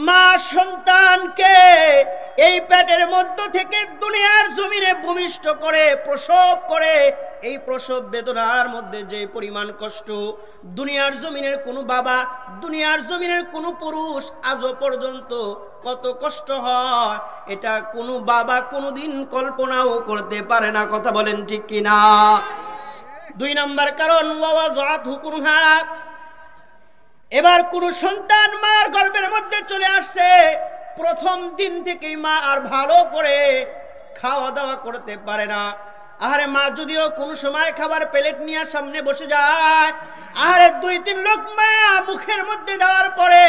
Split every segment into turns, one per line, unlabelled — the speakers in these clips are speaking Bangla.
মা সন্তানকে এই পেটের মধ্য থেকে দুনিয়ার জমিনে ভূমিষ্ঠ করে প্রসব করে, এই প্রসব বেদনার মধ্যে যে পরিমাণ কষ্ট দুনিয়ার জমিনের কোনো বাবা, দুনিয়ার জমিনের কোনো পুরুষ আজও পর্যন্ত কত কষ্ট হয়, এটা কোনো বাবা কোনোদিন কল্পনাও করতে পারে না। কথা বলেন ঠিক কিনা? 2 নম্বর কারণ ওয়াওয়াযাতহু কুরহা। এবার কোন সন্তান মার গর্ভের মধ্যে চলে আসছে, প্রথম দিন থেকেই মা আর ভালো করে খাওয়া দাওয়া করতে পারে না। আরে মা যদিও কোন সময় খাবার প্লেট নিয়ে সামনে বসে যায়, আরে 2-3 লোকমা মুখের মধ্যে দেওয়ার পরে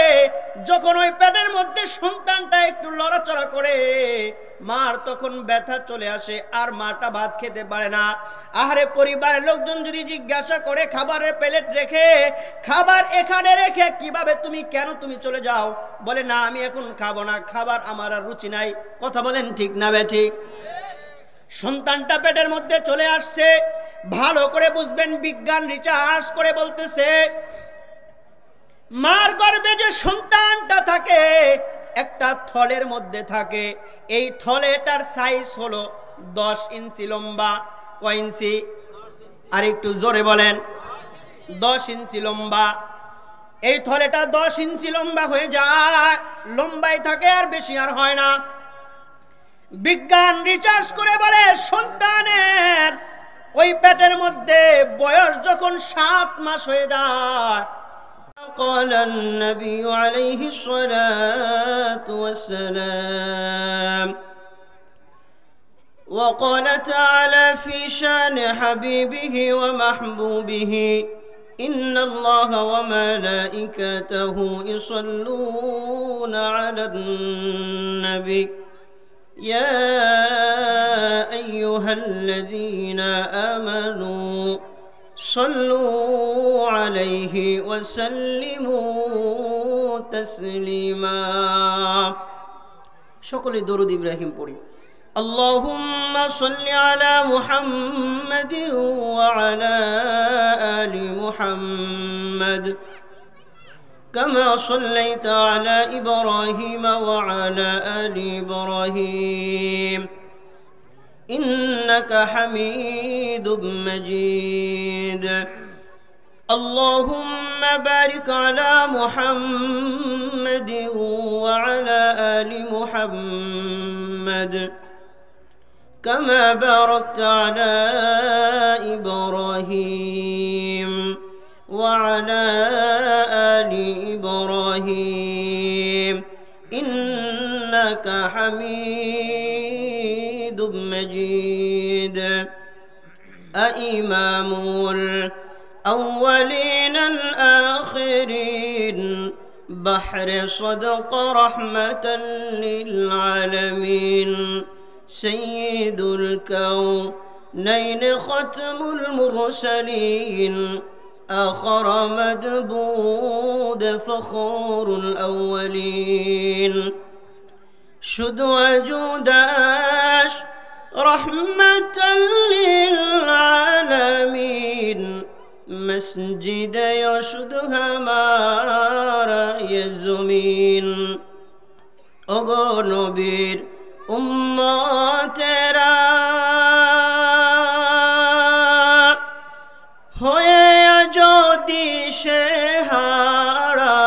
যখন ওই পেটের মধ্যে সন্তানটা একটু লড়াচড়া করে, মার তখন ব্যথা চলে আসে, আর মাটা ভাত খেতে পারে না। আহারে পরিবারের লোকজন যদি জিজ্ঞাসা করে খাবারের প্লেট রেখে, খাবার এখানে রেখে কিভাবে তুমি কেন তুমি চলে যাও, বলে না আমি এখন খাবো না, খাবার আমার আর রুচি নাই। কথা বলেন ঠিক না বেঠিক? সন্তানটা পেটের মধ্যে চলে আসছে, ভালো করে বুঝবেন, বিজ্ঞান রিসার্চ করে বলতেছে মার গর্ভে যে সন্তানটা থাকে একটা থলের মধ্যে থাকে, এই থলেটার সাইজ হলো 10 ইঞ্চি লম্বা। কয় ইঞ্চি? আর একটু জোরে বলেন। 10 ইঞ্চি লম্বা। এই থলেটা 10 ইঞ্চি লম্বা হয়ে যায়, লম্বাই থাকে, আর বেশি আর হয় না। বিজ্ঞান রিসার্চ করে বলে সন্তানের ওই পেটের মধ্যে বয়স যখন 7 মাস হয়ে যায়, قال النبي عليه الصلاة والسلام وقال تعالى في شان حبيبه ومحبوبه إن الله وملائكته يصلون على النبي يا أيها الذين آمنوا صلوا عليه وسلموا تسليما। সকলে দরুদ ইব্রাহিম পড়ি। اللهم صل على محمد وعلى آل محمد كما صليت على إبراهيم وعلى آل إبراهيم إنك حميد مجيد اللهم بارك على محمد وعلى آل محمد كما باركت على إبراهيم وعلى آل إبراهيم إنك حميد مجيد أإمام الأولين الآخرين بحر صدق رحمة للعالمين سيد الكونين ختم المرسلين آخر مدبود فخور الأولين شد وجوداش رحمة للعالمين مسجد يشد همارا يزمين أغو نبير উম্মতেরা হয়ে যদি সে হারা,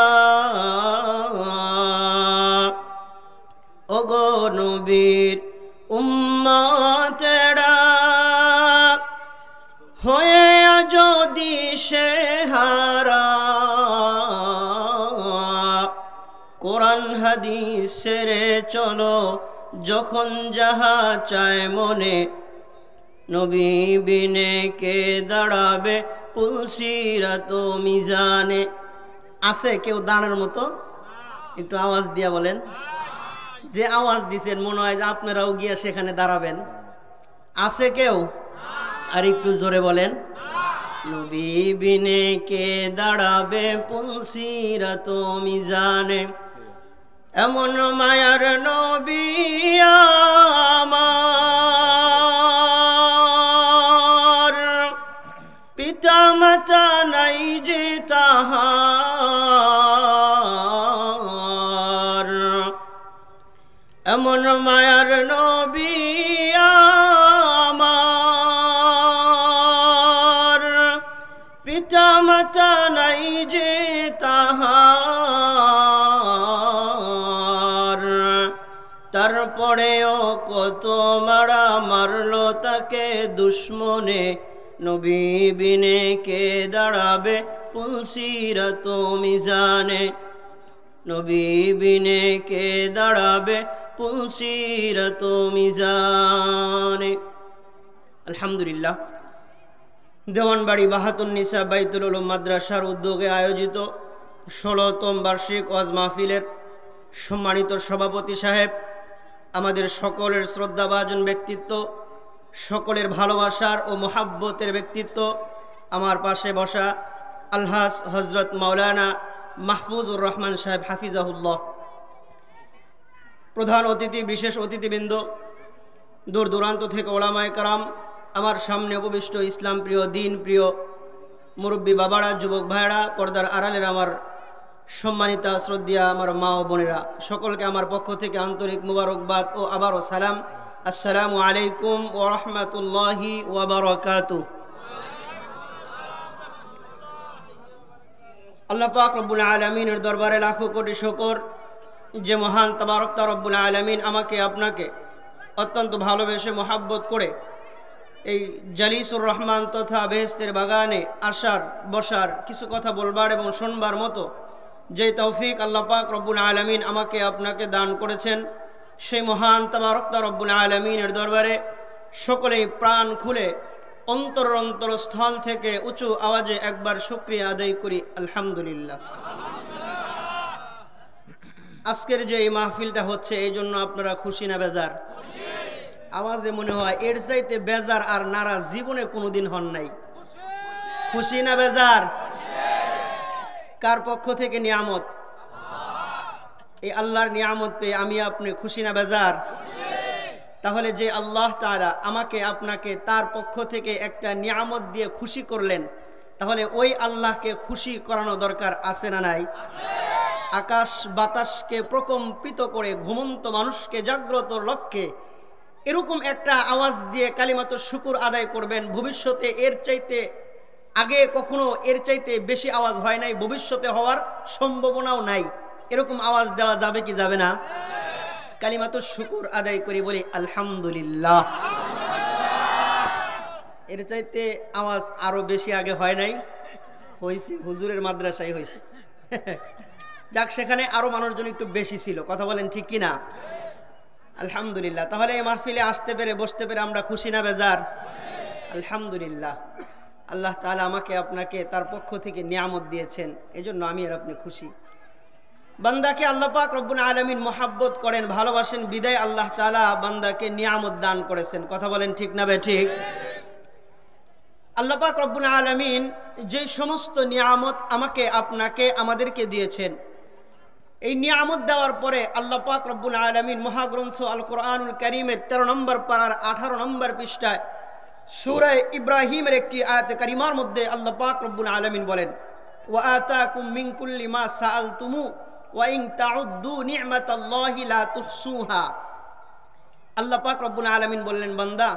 ওগো নবীর উম্মতেরা হয়ে যদি সে হারা, কোরআন হাদিস ছেড়ে চলো যখন যাহা চায় মনে, নবী বিনে কে দাঁড়াবে পুলসিরাত মিজানে। আছে কেউ দাঁড়ানোর মতো? একটু আওয়াজ দিয়া বলেন। যে আওয়াজ দিছেন মনে হয় যে আপনারাও গিয়া সেখানে দাঁড়াবেন। আছে কেউ? আর একটু জোরে বলেন। নবী বিনে কে দাঁড়াবে পুলসিরাত মিজানে, এমন মায়ার নবী আমার, পিতা মাতা নাই যে তাহার, এমন মায়ার নবী আমার, পিতা মাতা নাই যে তাহার, তারপরেও কত মারা মারলো তাকে দুশ্মনে, নবী বিনে কে দাঁড়াবে পুলসিরাত মিজানে, নবী বিনে কে দাঁড়াবে পুলসিরাত মিজানে। আলহামদুলিল্লাহ, দেওয়ানবাড়ি বাহাতুন্নিসা বাইতুল উলুম মাদ্রাসার উদ্যোগে আয়োজিত 16তম বার্ষিক ওয়াজ মাহফিলের সম্মানিত সভাপতি সাহেব, আমাদের সকলের শ্রদ্ধাভাজন ব্যক্তিত্ব, সকলের ভালোবাসার ও মোহাব্বতের ব্যক্তিত্ব, আমার পাশে বসা আলহাজ হজরত মাওলানা মাহফুজুর রহমান সাহেব হাফিজাহুল্লাহ, প্রধান অতিথি, বিশেষ অতিথিবৃন্দ, দূর দূরান্ত থেকে ওলামায়ে কেরাম, আমার সামনে উপবিষ্ট ইসলাম প্রিয়, দিন প্রিয় মুরব্বী বাবারা, যুবক ভাইরা, পর্দার আড়ালের আমার সম্মানিতা শ্রদ্ধা আমার মা ও বোনেরা, সকলকে আমার পক্ষ থেকে আন্তরিক মুবারকবাদ ও আবারও সালাম। আসসালামু আলাইকুম ওয়া রাহমাতুল্লাহি ওয়া বারাকাতুহু। আল্লাহ পাক রব্বুল আলামিনের দরবারে লাখো কোটি শুকর, যে মহান তাবারক রব্বুল আলামিন আমাকে আপনাকে অত্যন্ত ভালোবেসে মোহাব্বত করে এই জালিসুর রহমান তথা বেহেশতের বাগানে আসার, বসার, কিছু কথা বলবার এবং শুনবার মতো যে তৌফিক আল্লাহ পাক রব্বুল আলামিন আমাকে আপনাকে দান করেছেন, সেই মহান তাবারক রব্বুল আলামিনের দরবারে সকলেই প্রাণ খুলে অন্তরস্থল থেকে উঁচু আওয়াজে একবার শুকরিয়া আদায় করি, আলহামদুলিল্লাহ। আজকের যে এই মাহফিলটা হচ্ছে, এই জন্য আপনারা খুশি না বেজার? আওয়াজে মনে হয় এর চাইতে বেজার আর নারাজ জীবনে কোনোদিন হন নাই। খুশি না বেজার? কার পক্ষ থেকে নিয়ামত? এই আল্লাহর নিয়ামত পেয়ে আমি আপনি খুশি না বেজার? তাহলে যে আল্লাহ তাআলা আমাকে আপনাকে তার পক্ষ থেকে একটা নিয়ামত দিয়ে খুশি করলেন, তাহলে ওই আল্লাহকে খুশি করানো দরকার আছে না নাই? আকাশ বাতাসকে প্রকম্পিত করে ঘুমন্ত মানুষকে জাগ্রত লক্ষ্যে এরকম একটা আওয়াজ দিয়ে কালিমাতুশ শুকর আদায় করবেন। ভবিষ্যতে এর চাইতে, আগে কখনো এর চাইতে বেশি আওয়াজ হয় নাই, ভবিষ্যতে হওয়ার সম্ভাবনাও নাই। এরকম আওয়াজ দেওয়া যাবে কি যাবে না? কালিমাতুশ শুকর আদায় করি, বলি আলহামদুলিল্লাহ। এর চাইতে আওয়াজ আরো বেশি আগে হয় নাই? হয়েছে, হুজুরের মাদ্রাসায় হয়েছে। যাক, সেখানে আরো মানুষজন একটু বেশি ছিল, কথা বলেন ঠিক কিনা? আলহামদুলিল্লাহ। তাহলে এই মাহফিলে আসতে পেরে, বসতে পেরে আমরা খুশি না বেজার? আলহামদুলিল্লাহ। আল্লাহ তাআলা আমাকে আপনাকে তার পক্ষ থেকে নিয়ামত দিয়েছেন, এজন্য আমি আর আপনি খুশি। বান্দাকে আল্লাহ পাক রব্বুল আলামিন মোহাব্বত করেন, ভালোবাসেন, বিদায় আল্লাহ তাআলা বান্দাকে নিয়ামত দান করেছেন, কথা বলেন ঠিক না ঠিক? আল্লাহ পাক রব্বুল আলামিন যে সমস্ত নিয়ামত আমাকে আপনাকে আমাদেরকে দিয়েছেন, এই নিয়ামত দেওয়ার পরে আল্লাহ পাক রব্বুল আলামিন মহাগ্রন্থ আল কোরআনুল কারীমের 13 নম্বর পারার 18 নম্বর পৃষ্ঠায় সূরা ইব্রাহিমের একটি আয়াতে কারিমার মধ্যে আল্লাহ পাক রব্বুল আলামিন বলেন, ওয়া আতাকুম মিন কুল্লি মা সাআলতুমু ওয়া ইন তাউদ্দু নি'মাতাল্লাহি লা তুহসুহা। আল্লাহ পাক রব্বুল আলামিন বললেন, বান্দা,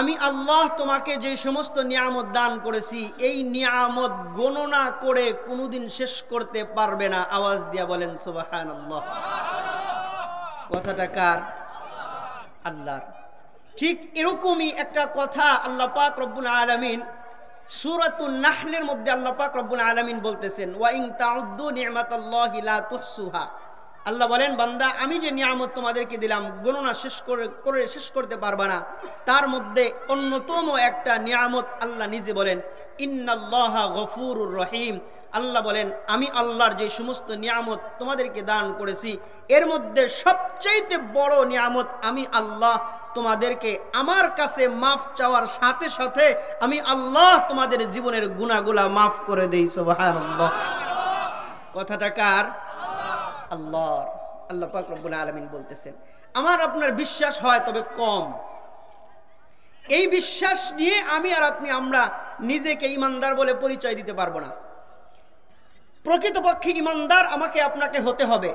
আমি আল্লাহ তোমাকে যে সমস্ত নিয়ামত দান করেছি, এই নিয়ামত গণনা করে কোনোদিন শেষ করতে পারবে না। আওয়াজ দিয়া বলেন সুবহানাল্লাহ। কথাটা কার? আল্লাহর। ঠিক এরকমই একটা কথা আল্লাহ পাক রব্বুল আলামিন সূরাতুন নাহলের মধ্যে আল্লাহ পাক রব্বুল আলামিন বলতেছেন, ওয়া ইন তাউদ্দু নি'মাতাল্লাহি লা তুহসুহা। আল্লাহ বলেন, বান্দা, আমি যে নিয়ামত তোমাদেরকে দিলাম গণনা করে শেষ করতে পারবা না। তার মধ্যে অন্যতম একটা নিয়ামত আল্লাহ নিজে বলেন, ইন্নাল্লাহা গফুরুর রহিম। আল্লাহ বলেন, আমি আল্লাহর যে সমস্ত নিয়ামত তোমাদেরকে দান করেছি, এর মধ্যে সবচেয়ে বড় নিয়ামত আমি আল্লাহ তোমাদেরকে আমার কাছে মাফ চাওয়ার সাথে সাথে আমি আল্লাহ তোমাদের জীবনের গুনাহগুলো মাফ করে দেই। সুবহানাল্লাহ। কথাটা কার? আল্লাহর। আল্লাহ পাক রব্বুল আলামিন বলতেছেন, আমার আপনার বিশ্বাস হয় তবে কম। এই বিশ্বাস নিয়ে আমি আর আপনি আমরা নিজেকে ঈমানদার বলে পরিচয় দিতে পারবো না। প্রকৃতপক্ষে ঈমানদার আমাকে আপনাকে হতে হবে।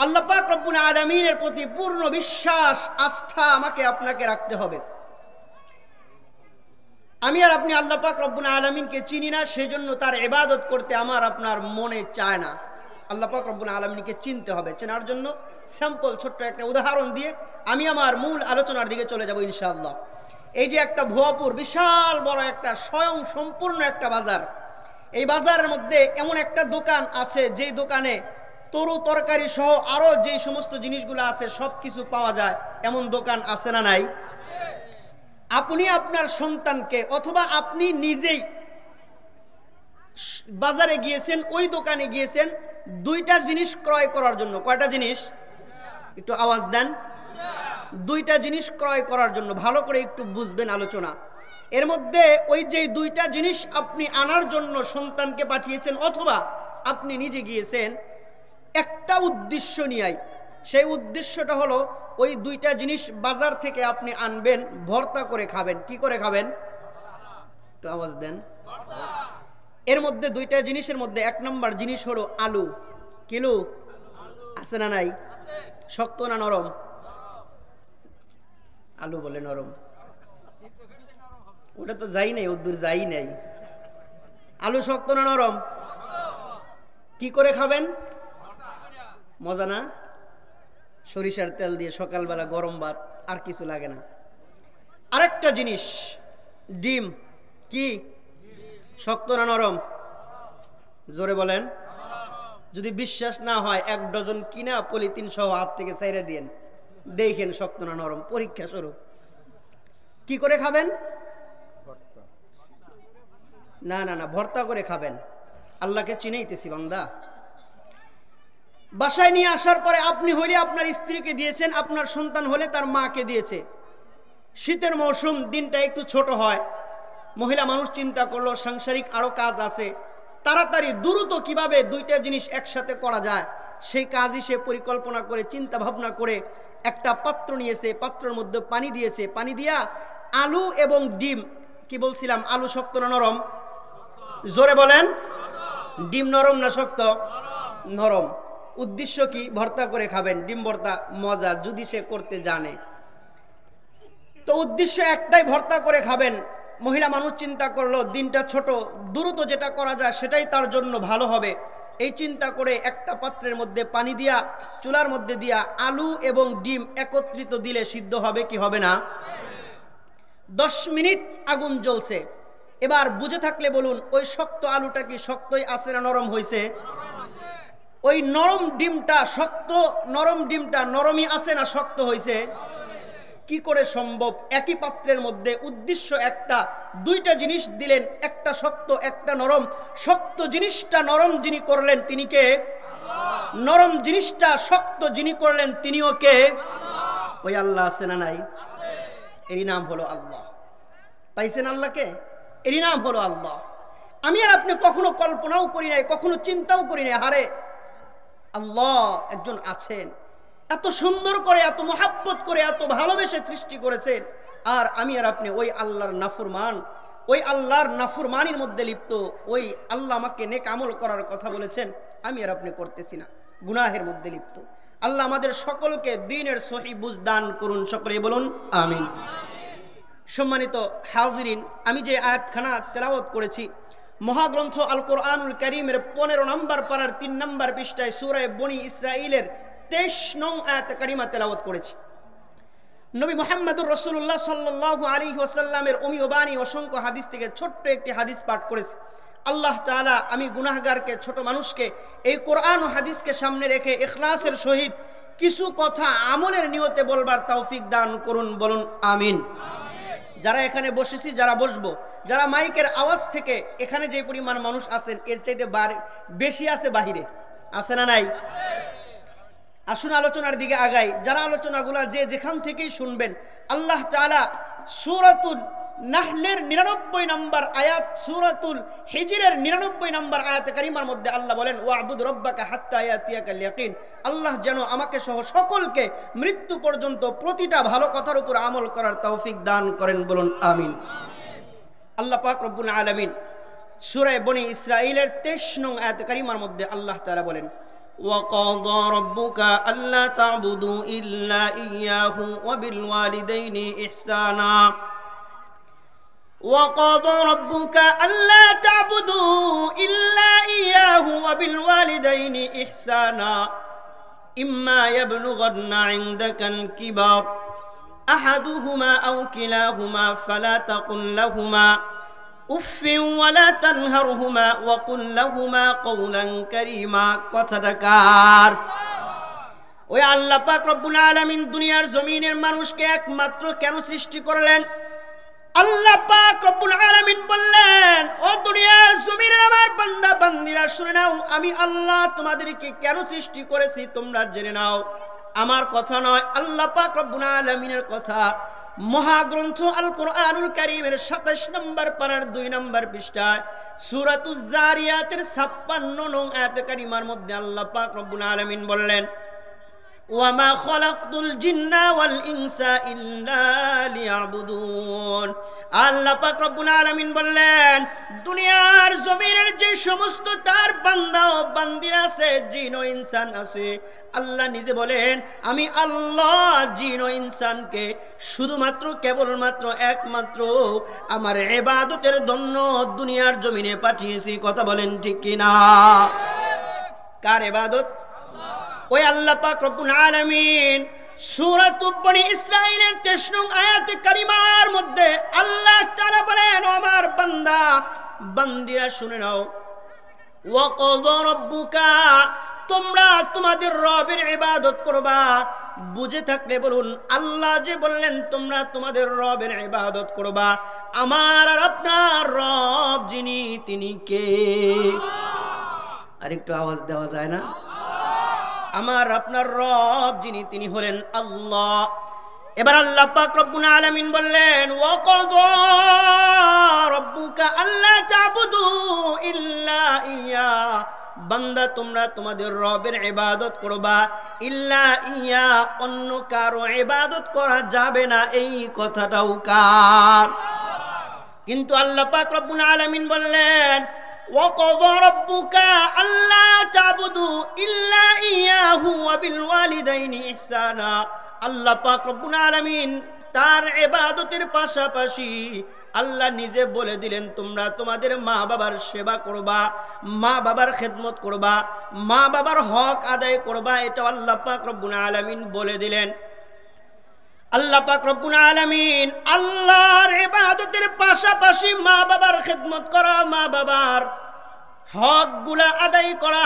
আল্লাহ পাক রব্বুল আলামিনের প্রতি পূর্ণ বিশ্বাস আস্থা আমাকে আপনাকে রাখতে হবে। আমি আর আপনি আল্লাহ পাক রব্বুল আলামিনকে চিনি না, সেজন্য তার ইবাদত করতে আমার আপনার মনে চায় না। আল্লাহ পাক রব্বুল আলামিনকে চিনতে হবে। চেনার জন্য স্যাম্পল ছোট্ট একটা উদাহরণ দিয়ে আমি আমার মূল আলোচনার দিকে চলে যাব ইনশাআল্লাহ। এই যে একটা ভুয়াপুর বিশাল বড় একটা স্বয়ং সম্পূর্ণ একটা বাজার, এই বাজারের মধ্যে এমন একটা দোকান আছে যে দোকানে তরু তরকারি সহ আরো যে সমস্ত জিনিসগুলো আছে সবকিছু পাওয়া যায়, এমন দোকান আছে না নাই? আপনি আপনার সন্তানকে অথবা আপনি নিজেই বাজারে গিয়েছেন, ওই দোকানে গিয়েছেন দুইটা জিনিস ক্রয় করার জন্য। কয়টা জিনিস? একটু আওয়াজ দেন। দুইটা জিনিস ক্রয় করার জন্য। ভালো করে একটু বুঝবেন আলোচনা। এর মধ্যে ওই যে দুইটা জিনিস আপনি আনার জন্য সন্তানকে পাঠিয়েছেন অথবা আপনি নিজে গিয়েছেন একটা উদ্দেশ্য নিয়ে। সেই উদ্দেশ্যটা হলো ওই দুইটা জিনিস বাজার থেকে আপনি আনবেন, ভর্তা করে খাবেন। কি করে খাবেন? একটু আওয়াজ দেন। এর মধ্যে দুইটা জিনিসের মধ্যে এক নম্বর জিনিস হলো আলু। কিলু আছে না নাই? শক্ত না নরম? আলু বলে নরম, ওটা তো যাই নাই, উদ্দূর যাই নাই। আলু শক্ত না নরম? কি করে খাবেন? মজা না? সরিষার তেল দিয়ে সকালবেলা গরম ভাত, আর কিছু লাগে না। আরেকটা জিনিস ডিম। কি শক্ত না নরম? জোরে বলেন। যদি বিশ্বাস না হয় 1 ডজন কিনা পলিথিন সহ হাত থেকে ছাইরে দিয়েন, দেখেন শক্ত না নরম, পরীক্ষা স্বরূপ। কি করে খাবেন? না না না, ভর্তা করে খাবেন। আল্লাহকে চিনাইতেছি বান্দা। বাসায় নিয়ে আসার পরে আপনি হলে আপনার স্ত্রীকে দিয়েছেন, আপনার সন্তান হলে তার মাকে দিয়েছে। শীতের মৌসুম, দিনটা একটু ছোট হয়, মহিলা মানুষ চিন্তা করলো সাংসারিক আরো কাজ আছে, তাড়াতাড়ি দ্রুত কিভাবে দুইটা জিনিস একসাথে করা যায় সেই কাজই সে পরিকল্পনা করে চিন্তা ভাবনা করে একটা পাত্র নিয়েছে, পাত্রের মধ্যে পানি দিয়েছে, পানি দিয়া আলু এবং ডিম। কি বলছিলাম? আলু শক্ত না নরম? জোরে বলেন। ডিম নরম না শক্ত? নরম। উদ্দেশ্য কি? ভর্তা করে খাবেন। ডিম ভর্তা মজা, যদি সে করতে জানে। তো উদ্দেশ্য একটাই, ভর্তা করে খাবেন। মহিলা মানুষ চিন্তা করলো দিনটা ছোট, দ্রুত যেটা করা যায় সেটাই তার জন্য ভালো হবে। এই চিন্তা করে একটা পাত্রের মধ্যে পানি দিয়া চুলার মধ্যে দিয়া আলু এবং ডিম একত্রিত দিলে সিদ্ধ হবে কি হবে না? 10 মিনিট আগুন জ্বলছে। এবার বুঝে থাকলে বলুন, ওই শক্ত আলুটা কি শক্তই আছে না নরম হয়েছে? ওই নরম ডিমটা শক্ত, নরম ডিমটা নরমই আছে না শক্ত হয়েছে? কি করে সম্ভব? একই পাত্রের মধ্যে উদ্দেশ্য একটা, দুইটা জিনিস দিলেন, একটা শক্ত একটা নরম। শক্ত জিনিসটা নরম যিনি করলেন তিনি কে? নরম জিনিসটা শক্ত যিনি করলেন তিনিও কে? ওই আল্লাহ আছে না নাই? এরই নাম হলো আল্লাহ। পাইছেন আল্লাহকে? এরই নাম হলো আল্লাহ। আমি আর আপনি কখনো কল্পনাও করি নাই, কখনো চিন্তাও করি নাই, হারে আল্লাহ একজন আছেন, এত সুন্দর করে, এত মোহাব্বত করে, এত ভালোবেসে সৃষ্টি করেছেন, আর আমি আর আপনি ওই আল্লাহর নাফরমান, ওই আল্লাহর নাফরমানির মধ্যে লিপ্ত। ওই আল্লাহ আমাকে নেক আমল করার কথা বলেছেন, আমি আর আপনি করতেছি না, গুনাহের মধ্যে লিপ্ত। আল্লাহ আমাদের সকলকে দ্বীনের সহিহ বুঝ দান করুন, সকলে বলুন আমিন। সম্মানিত হাজিরিন, আমি যে আয়াতখানা তেলাওয়াত করেছি মহাগ্রন্থ আল কোরআনুল কারীমের 15 নম্বর পারার 3 নম্বর পৃষ্ঠায় সূরা বনী ইসরাঈলের 23 নং আয়াত কারিমা তেলাওয়াত করেছি। নবী মুহাম্মদুর রাসূলুল্লাহ সাল্লাল্লাহু আলাইহি ওয়াসাল্লামের অমীয় বাণী অসংখ্য হাদিস থেকে ছোট্ট একটি হাদিস পাঠ করেছি। আল্লাহ তাআলা আমি গুনাহগারকে, ছোট মানুষকে এই কোরআন ও হাদিসকে সামনে রেখে ইখলাসের সহিত কিছু কথা আমলের নিয়তে বলবার তৌফিক দান করুন, বলুন আমিন। যারা এখানে বসেছি, যারা বসবো, যারা মাইকের আওয়াজ থেকে এখানে যে পরিমাণ মানুষ আছেন এর চাইতে বেশি আছে বাহিরে, আছে না নাই? আসুন আলোচনার দিকে আগাই। যারা আলোচনাগুলা যে যেখান থেকেই শুনবেন, আল্লাহ তাআলা সূরাতুল নাহলের 99 নম্বর আয়াত, সূরাতুল হিজরের 99 নম্বর আয়াতে কারিমার মধ্যে আল্লাহ বলেন, ওয়াবুদ রাব্বাকা হাত্তা ইয়াতিয়াকাল ইয়াকিন। আল্লাহ যেন আমাকে সহ সকলকে মৃত্যু পর্যন্ত প্রতিটা ভালো কথার উপর আমল করার তৌফিক দান করেন, বলুন আমিন। আল্লাহ পাক রব্বুল আলামিন সূরা বনী ইসরাঈলের 23 নং আয়াতে কারিমার মধ্যে আল্লাহ তাআলা বলেন, وقضى ربك ألا تعبدوا إلا إياه وبالوالدين إحسانا وقضى ربك ألا تعبدوا إلا إياه وبالوالدين إحسانا إما يبلغن عندك الكبر أحدهما أو كلاهما فلا تقل لهما أف ولا تنهرهما وقل لهما قولا كريما কথাটাকার ওই আল্লাহ পাক রব্বুল আলামিন দুনিয়ার জমিনের মানুষকে একমাত্র কেন সৃষ্টি করলেন? আল্লাহ পাক রব্বুল আলামিন বললেন, ও দুনিয়ার জমিনের আমার বান্দা বান্দিরা শুনে নাও, আমি আল্লাহ তোমাদেরকে কেন সৃষ্টি করেছি তোমরা জেনে নাও। আমার কথা নয়, আল্লাহ পাক রব্বুল আলামিনের কথা। মহাগ্রন্থ আল কোরআনুল কারীমের ২৭ নম্বর পারার ২ নম্বর পৃষ্ঠায় সূরাতুজ জারিয়াতের ৫৬ নং আয়াতে কারিমার মধ্যে আল্লাহ পাক রব্বুল আলামিন বললেন, ওয়ামা খালাকতুল জিন্না ওয়াল ইনসা ইল্লা লিয়াবুদুন। আল্লাহ পাক রব্বুল আলামিন বললেন, দুনিয়ার জমিনের যে সমস্ত তার বান্দা ও বান্দিরা আছে, জিন ও ইনসান আছে, আল্লাহ নিজে বলেন আমি আল্লাহ জিন ও ইনসানকে শুধুমাত্র কেবলমাত্র একমাত্র আমার ইবাদতের জন্য দুনিয়ার জমিনে পাঠিয়েছি। কথা বলেন ঠিক কিনা? কার ইবাদত? ওই আল্লাহ পাক রব্বুল আলামিন সূরা বনী ইসরাঈলের ২৩ নং আয়াতে কারিমার মধ্যে আল্লাহ তাআলা বলেন, আমার বান্দা বান্দিরা শুনে নাও, ওয়াকাযা রাব্বুকা, তোমরা তোমাদের রবের ইবাদত করবা। বুঝে থাকলে বলুন, আল্লাহ যে বললেন তোমরা তোমাদের রবের ইবাদত করবা, আমার আর আপনার রব যিনি তিনি কে? আরেকটু আওয়াজ দেওয়া যায় না? আমার আপনার রব যিনি তিনি হলেন আল্লাহ। এবার আল্লাহ পাক রব্বুল আলামিন বললেন, ওয়াকাযা রাব্বুকা আল্লা তা'বুদু ইল্লা ইয়া, বান্দা তোমরা তোমাদের রবের ইবাদত করবা, ইল্লা ইয়া, অন্য কারো ইবাদত করা যাবে না। এই কথাটাও কার? কিন্তু আল্লাহ পাক রব্বুল আলামিন বললেন, وَقَضَى رَبُّكَ أَلَّا تَعْبُدُوا إِلَّا إِيَّاهُ وَبِالْوَالِدَيْنِ إِحْسَانًا। আল্লাহ পাক রব্বুল আলামিন তার ইবাদতের পাশাপাশি আল্লাহ নিজে বলে দিলেন, তোমরা তোমাদের মা বাবার সেবা করবা, মা বাবার খেদমত করবা, মা বাবার হক আদায় করবা। এটা আল্লাহ পাক রব্বুল আলামিন বলে দিলেন। আল্লাহ পাক রব্বুল আলামিন আল্লাহর ইবাদতের পাশাপাশি মা বাবার খেদমত করা, মা বাবার হকগুলা আদায় করা,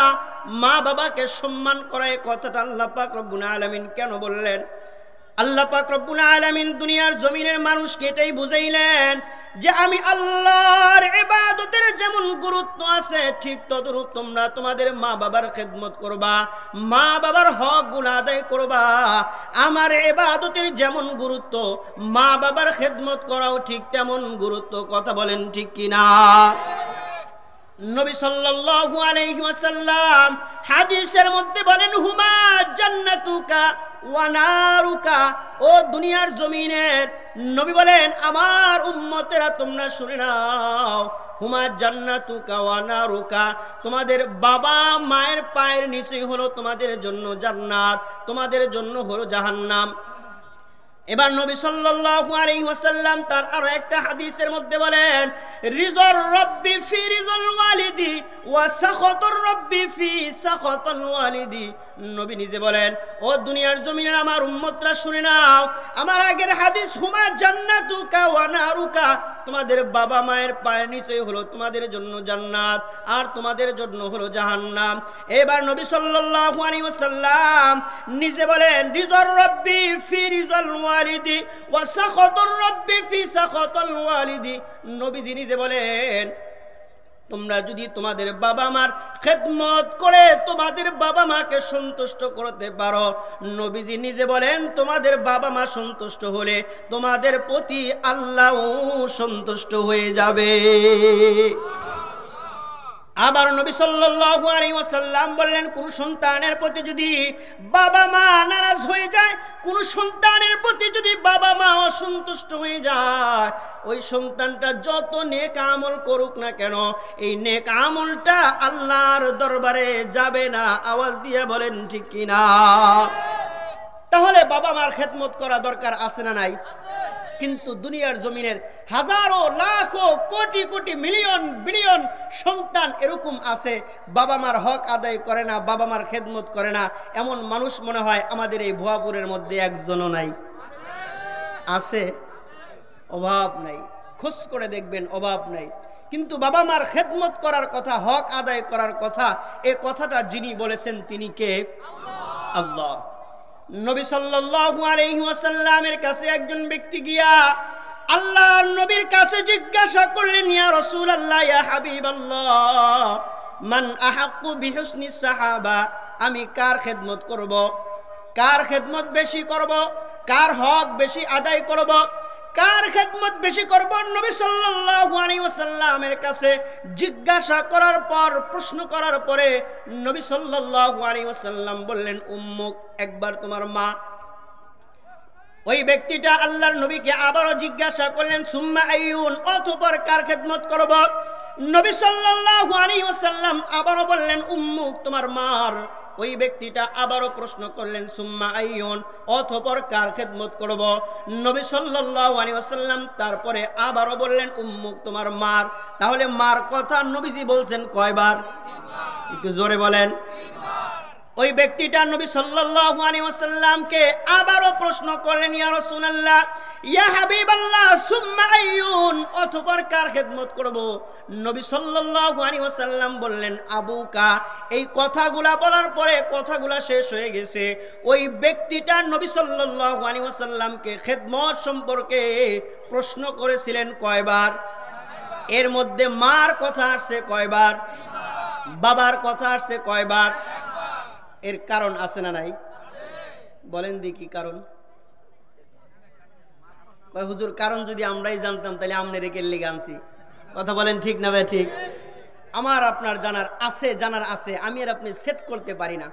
মা বাবাকে সম্মান করা, এই কথাটা আল্লাহ পাক রব্বুল আলামিন কেন বললেন? আল্লাহ পাক রব্বুল আলামিন দুনিয়ার জমিনের মানুষকে এটাই বুঝাইলেন যে আমি আল্লাহর ইবাদতের যেমন গুরুত্ব আছে, ঠিক তদ্রূপ তোমরা তোমাদের মা বাবার খেদমত করবা, মা বাবার হকগুলো আদায় করবা। আমার ইবাদতের যেমন গুরুত্ব, মা বাবার খেদমত করাও ঠিক তেমন গুরুত্ব। কথা বলেন ঠিক কিনা? নবী সাল্লাল্লাহু আলাইহি ওয়াসাল্লাম হাদিসের মধ্যে বলেন, হুমা জান্নাতুকা ওয়া নারুকা। ও দুনিয়ার জমিনের নবী বলেন, আমার উম্মতেরা তোমরা শুনে নাও, হুমা জান্নাতুকা ওয়া নারুকা, তোমাদের বাবা মায়ের পায়ের নিচে হলো তোমাদের জন্য জান্নাত, তোমাদের জন্য হলো জাহান্নাম। এবার নবী সাল্লাল্লাহু আলাইহি ওয়াসাল্লাম তার আরো একটা হাদিসের মধ্যে বলেন, রিজার রাব্বি ফি রিজাল ওয়ালিদি ওয়া সাখাতুর রাব্বি ফি সাখাতুল ওয়ালিদি। নবী নিজে বলেন, ও দুনিয়ার জমিনের আমার উম্মতরা শুনে নাও, আমার আগের হাদিস হুমা জান্নাতুকা ওয়া নারুকা, তোমাদের বাবা মায়ের পায়ের নিচে হলো তোমাদের জন্য জান্নাত, আর তোমাদের জন্য হলো জাহান্নাম। এবার নবী সাল্লাল্লাহু আলাইহি ওয়াসাল্লাম নিজে বলেন, রিজার রাব্বি ফি রিজাল ওয়ালিদি ওয়া সাখাতুর রাব্বি ফি সাখাতুল ওয়ালিদি। নবীজি নিজে বলেন, তোমরা যদি তোমাদের বাবা মার খেদমত করে তোমাদের বাবা মাকে সন্তুষ্ট করতে পারো, নবীজি নিজে বলেন তোমাদের বাবা মা সন্তুষ্ট হলে তোমাদের প্রতি আল্লাহও সন্তুষ্ট হয়ে যাবে। আবার নবী সাল্লাল্লাহু আলাইহি ওয়াসাল্লাম বললেন, কোন সন্তানের প্রতি যদি বাবা মা নারাজ হয়ে যায়, কোন সন্তানের প্রতি যদি বাবা মা অসন্তুষ্ট হয়ে যায়, ওই সন্তানটা যত নেক আমল করুক না কেন, এই নেক আমলটা আল্লাহর দরবারে যাবে না। আওয়াজ দিয়ে বলেন ঠিক কিনা? তাহলে বাবা মার খেদমত করা দরকার আছে না নাই? কিন্তু দুনিয়ার জমিনের হাজারো লাখো কোটি কোটি মিলিয়ন বিলিয়ন সন্তান এরকম আছে, বাবা মার হক আদায় করে না, বাবা মার খেদমত করে না। এমন মানুষ মনে হয় আমাদের এই ভুয়াপুরের মধ্যে একজনও নাই। আছে? অভাব নাই। খোঁজ করে দেখবেন, অভাব নাই। কিন্তু বাবা মার খেদমত করার কথা, হক আদায় করার কথা, এই কথাটা যিনি বলেছেন তিনি কে? আল্লাহ। নবী সাল্লাল্লাহু আলাইহি ওয়াসাল্লামের কাছে একজন ব্যক্তি গিয়া আল্লাহর নবীর কাছে জিজ্ঞাসা করলেন, ইয়া রাসূলুল্লাহ, ইয়া হাবিবাল্লাহ, মান আহাক্কু বিহুসনি সাহাবা, আমি কার খেদমত করব, কার খেদমত বেশি করব, কার হক বেশি আদায় করব, কার খেদমত বেশি করব? নবী সাল্লাল্লাহু আলাইহি ওয়াসাল্লামের কাছে জিজ্ঞাসা করার পর, প্রশ্ন করার পরে নবী সাল্লাল্লাহু আলাইহি ওয়াসাল্লাম বললেন, উম্মুক, একবার তোমার মা। ওই ব্যক্তিটা আল্লাহর নবীকে আবারও জিজ্ঞাসা করলেন, সুম্মা আইয়ুন, অতঃপর কার খেদমত করব? নবী সাল্লাল্লাহু আলাইহি ওয়াসাল্লাম আবারও বললেন, উম্মুক, তোমার মার। ওই ব্যক্তিটা আবারও প্রশ্ন করলেন, সুম্মা আইয়ুন, অতঃপর কার খেদমত করব? নবী সাল্লাল্লাহু আলাইহি ওয়াসাল্লাম তারপরে আবারও বললেন, উম্মুক, তোমার মার। তাহলে মার কথা নবীজি বলছেন কয়বার? একটু জোরে বলেন। ওই ব্যক্তিটা নবী সাল্লাল্লাহু আলাইহি ওয়াসাল্লামকে আবারও প্রশ্ন করলেন, ইয়া রাসূলুল্লাহ, ইয়া হাবিবাল্লাহ, সুম্মা আইয়ুন, অতঃপর কার খেদমত করব? নবী সাল্লাল্লাহু আলাইহি ওয়াসাল্লাম বললেন, আবুকা। এই কথাগুলা বলার পরে কথাগুলা শেষ হয়ে গেছে। ওই ব্যক্তিটা নবী সাল্লাল্লাহু আলাইহি ওয়াসাল্লামকে খেদমত সম্পর্কে প্রশ্ন করেছিলেন কয়বার? এর মধ্যে মার কথা আসছে কয়বার? বাবার কথা আসছে কয়বার? এর কারণ আছে না নাই? বলেন দেখি কারণ। কয় হুজুর, কারণ যদি আমরাই জানতাম তাহলে আমনে রেখে লেগে আনছি। কথা বলেন ঠিক না ভাই? ঠিক। আমার আপনার জানার আছে, জানার আছে, আমি আর আপনি সেট করতে পারি না।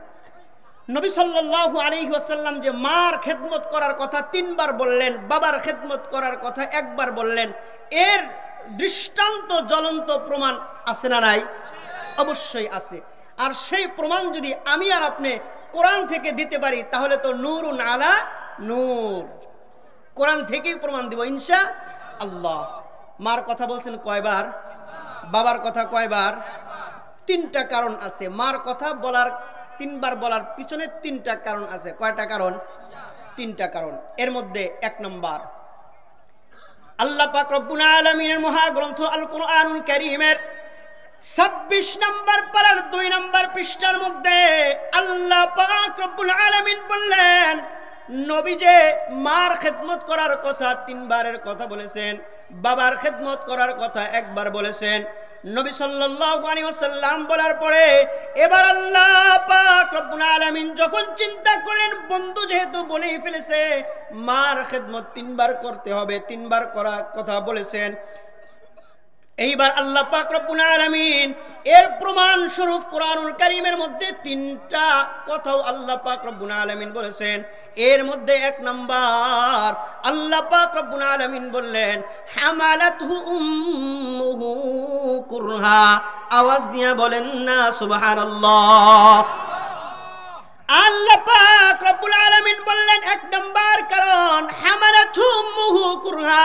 নবী সাল্লাল্লাহু আলাইহি ওয়াসাল্লাম যে মার খেদমত করার কথা 3 বার বললেন, বাবার খেদমত করার কথা 1 বার বললেন, এর দৃষ্টান্ত জ্বলন্ত প্রমাণ আছে না নাই? অবশ্যই আছে। আর সেই প্রমাণ যদি আমি আর আপনি কোরআন থেকে দিতে পারি তাহলে তো নূরুন আলা নূর। কোরআন থেকেই প্রমাণ দিব ইনশাআল্লাহ। মার কথা বলছেন কয়বার? বাবার কথা কয়বার? 3টা কারণ আছে। মার কথা বলার 3 বার বলার পিছনে 3টা কারণ আছে। কয়টা কারণ? 3টা কারণ। এর মধ্যে 1 নম্বর, আল্লাহ পাক রব্বুল আলামিনের মহাগ্রন্থ আল কোরআনুল কারীমের 26 নম্বর পারার 2 নম্বর পৃষ্ঠার মধ্যে আল্লাহ পাক রব্বুল আলামিন বললেন, নবী যে মার খেদমত করার কথা 3 বারের কথা বলেছেন, বাবার খেদমত করার কথা 1 বার বলেছেন। নবী সাল্লাল্লাহু আলাইহি ওয়াসাল্লাম বলার পরে এবার আল্লাহ পাক রব্বুল আলামিন যখন চিন্তা করলেন, বন্ধু যেহেতু বলেই ফেলেছে মার খেদমত 3 বার করতে হবে, 3 বার করার কথা বলেছেন, এইবার আল্লাহ পাক রব্বুল আলামিন এর প্রমাণ স্বরূপ কোরআনুল কারীমের মধ্যে 3টা কথাও আল্লাহ পাক রব্বুল আলামিন বলেছেন। এর মধ্যে 1 নাম্বার আল্লাহ পাক রব্বুল আলামিন বললেন, হামালাতহু উম্মুহু কুরহা। আওয়াজ দিয়ে বলেন না সুবহানাল্লাহ। আল্লাহ পাক রব্বুল আলামিন বললেন 1 নাম্বার কারণ, হামালাতহু উম্মুহু কুরহা।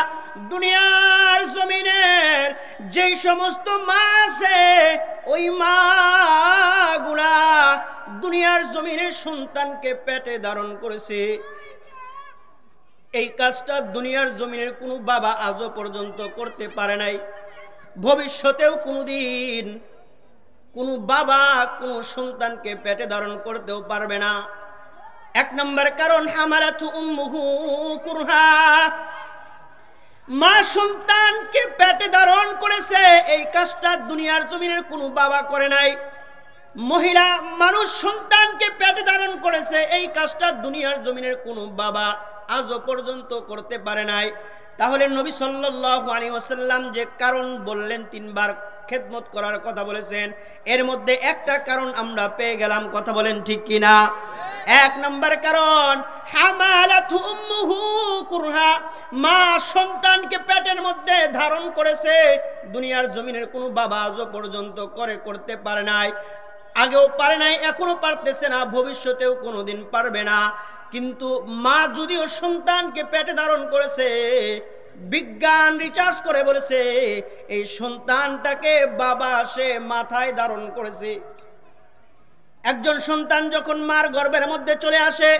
দুনিয়ার জমিনের যে সমস্ত মা আছে, ওই মাগুলা দুনিয়ার জমিনের সন্তানকে পেটে ধারণ করেছে। এই কাজটা দুনিয়ার জমিনের কোনো বাবা আজও পর্যন্ত করতে পারে নাই, ভবিষ্যতেও কোনোদিন কোনো বাবা কোনো সন্তানকে পেটে ধারণ করতেও পারবে না। 1 নম্বর কারণ, হামালাতহু উম্মুহু কুরহা। মা সন্তানকে পেটে ধারণ করেছে, এই কাজটা দুনিয়ার জমিনের কোনো বাবা করে নাই। মহিলা মানুষ সন্তানকে পেটে ধারণ করেছে, এই কাজটা দুনিয়ার জমিনের কোনো বাবা আজও পর্যন্ত করতে পারে নাই। তাহলে নবী সাল্লাল্লাহু আলাইহি ওয়াসাল্লাম যে কারণ বললেন 3 বার, খেদমত করার কথা বলেছেন। এর মধ্যে একটা কারণ আমরা পেয়ে গেলাম, কথা বলেন ঠিক কিনা? এক নম্বর কারণ, হামালাতু উম্মুহু কুরহা, মা সন্তানকে পেটের মধ্যে ধারণ করেছে। দুনিয়ার জমিনের কোনো বাবা আজও পর্যন্ত করতে পারে নাই, আগেও পারে নাই, এখনো পারতেছে না, ভবিষ্যতেও কোনোদিন পারবে না। কিন্তু মা যদিও সন্তানকে পেটে ধারণ করেছে, বিজ্ঞান রিসার্চ করে বলেছে এই সন্তানটাকে বাবা সে মাথায় ধারণ করেছে। একজন সন্তান যখন মার গর্ভের মধ্যে চলে আসে,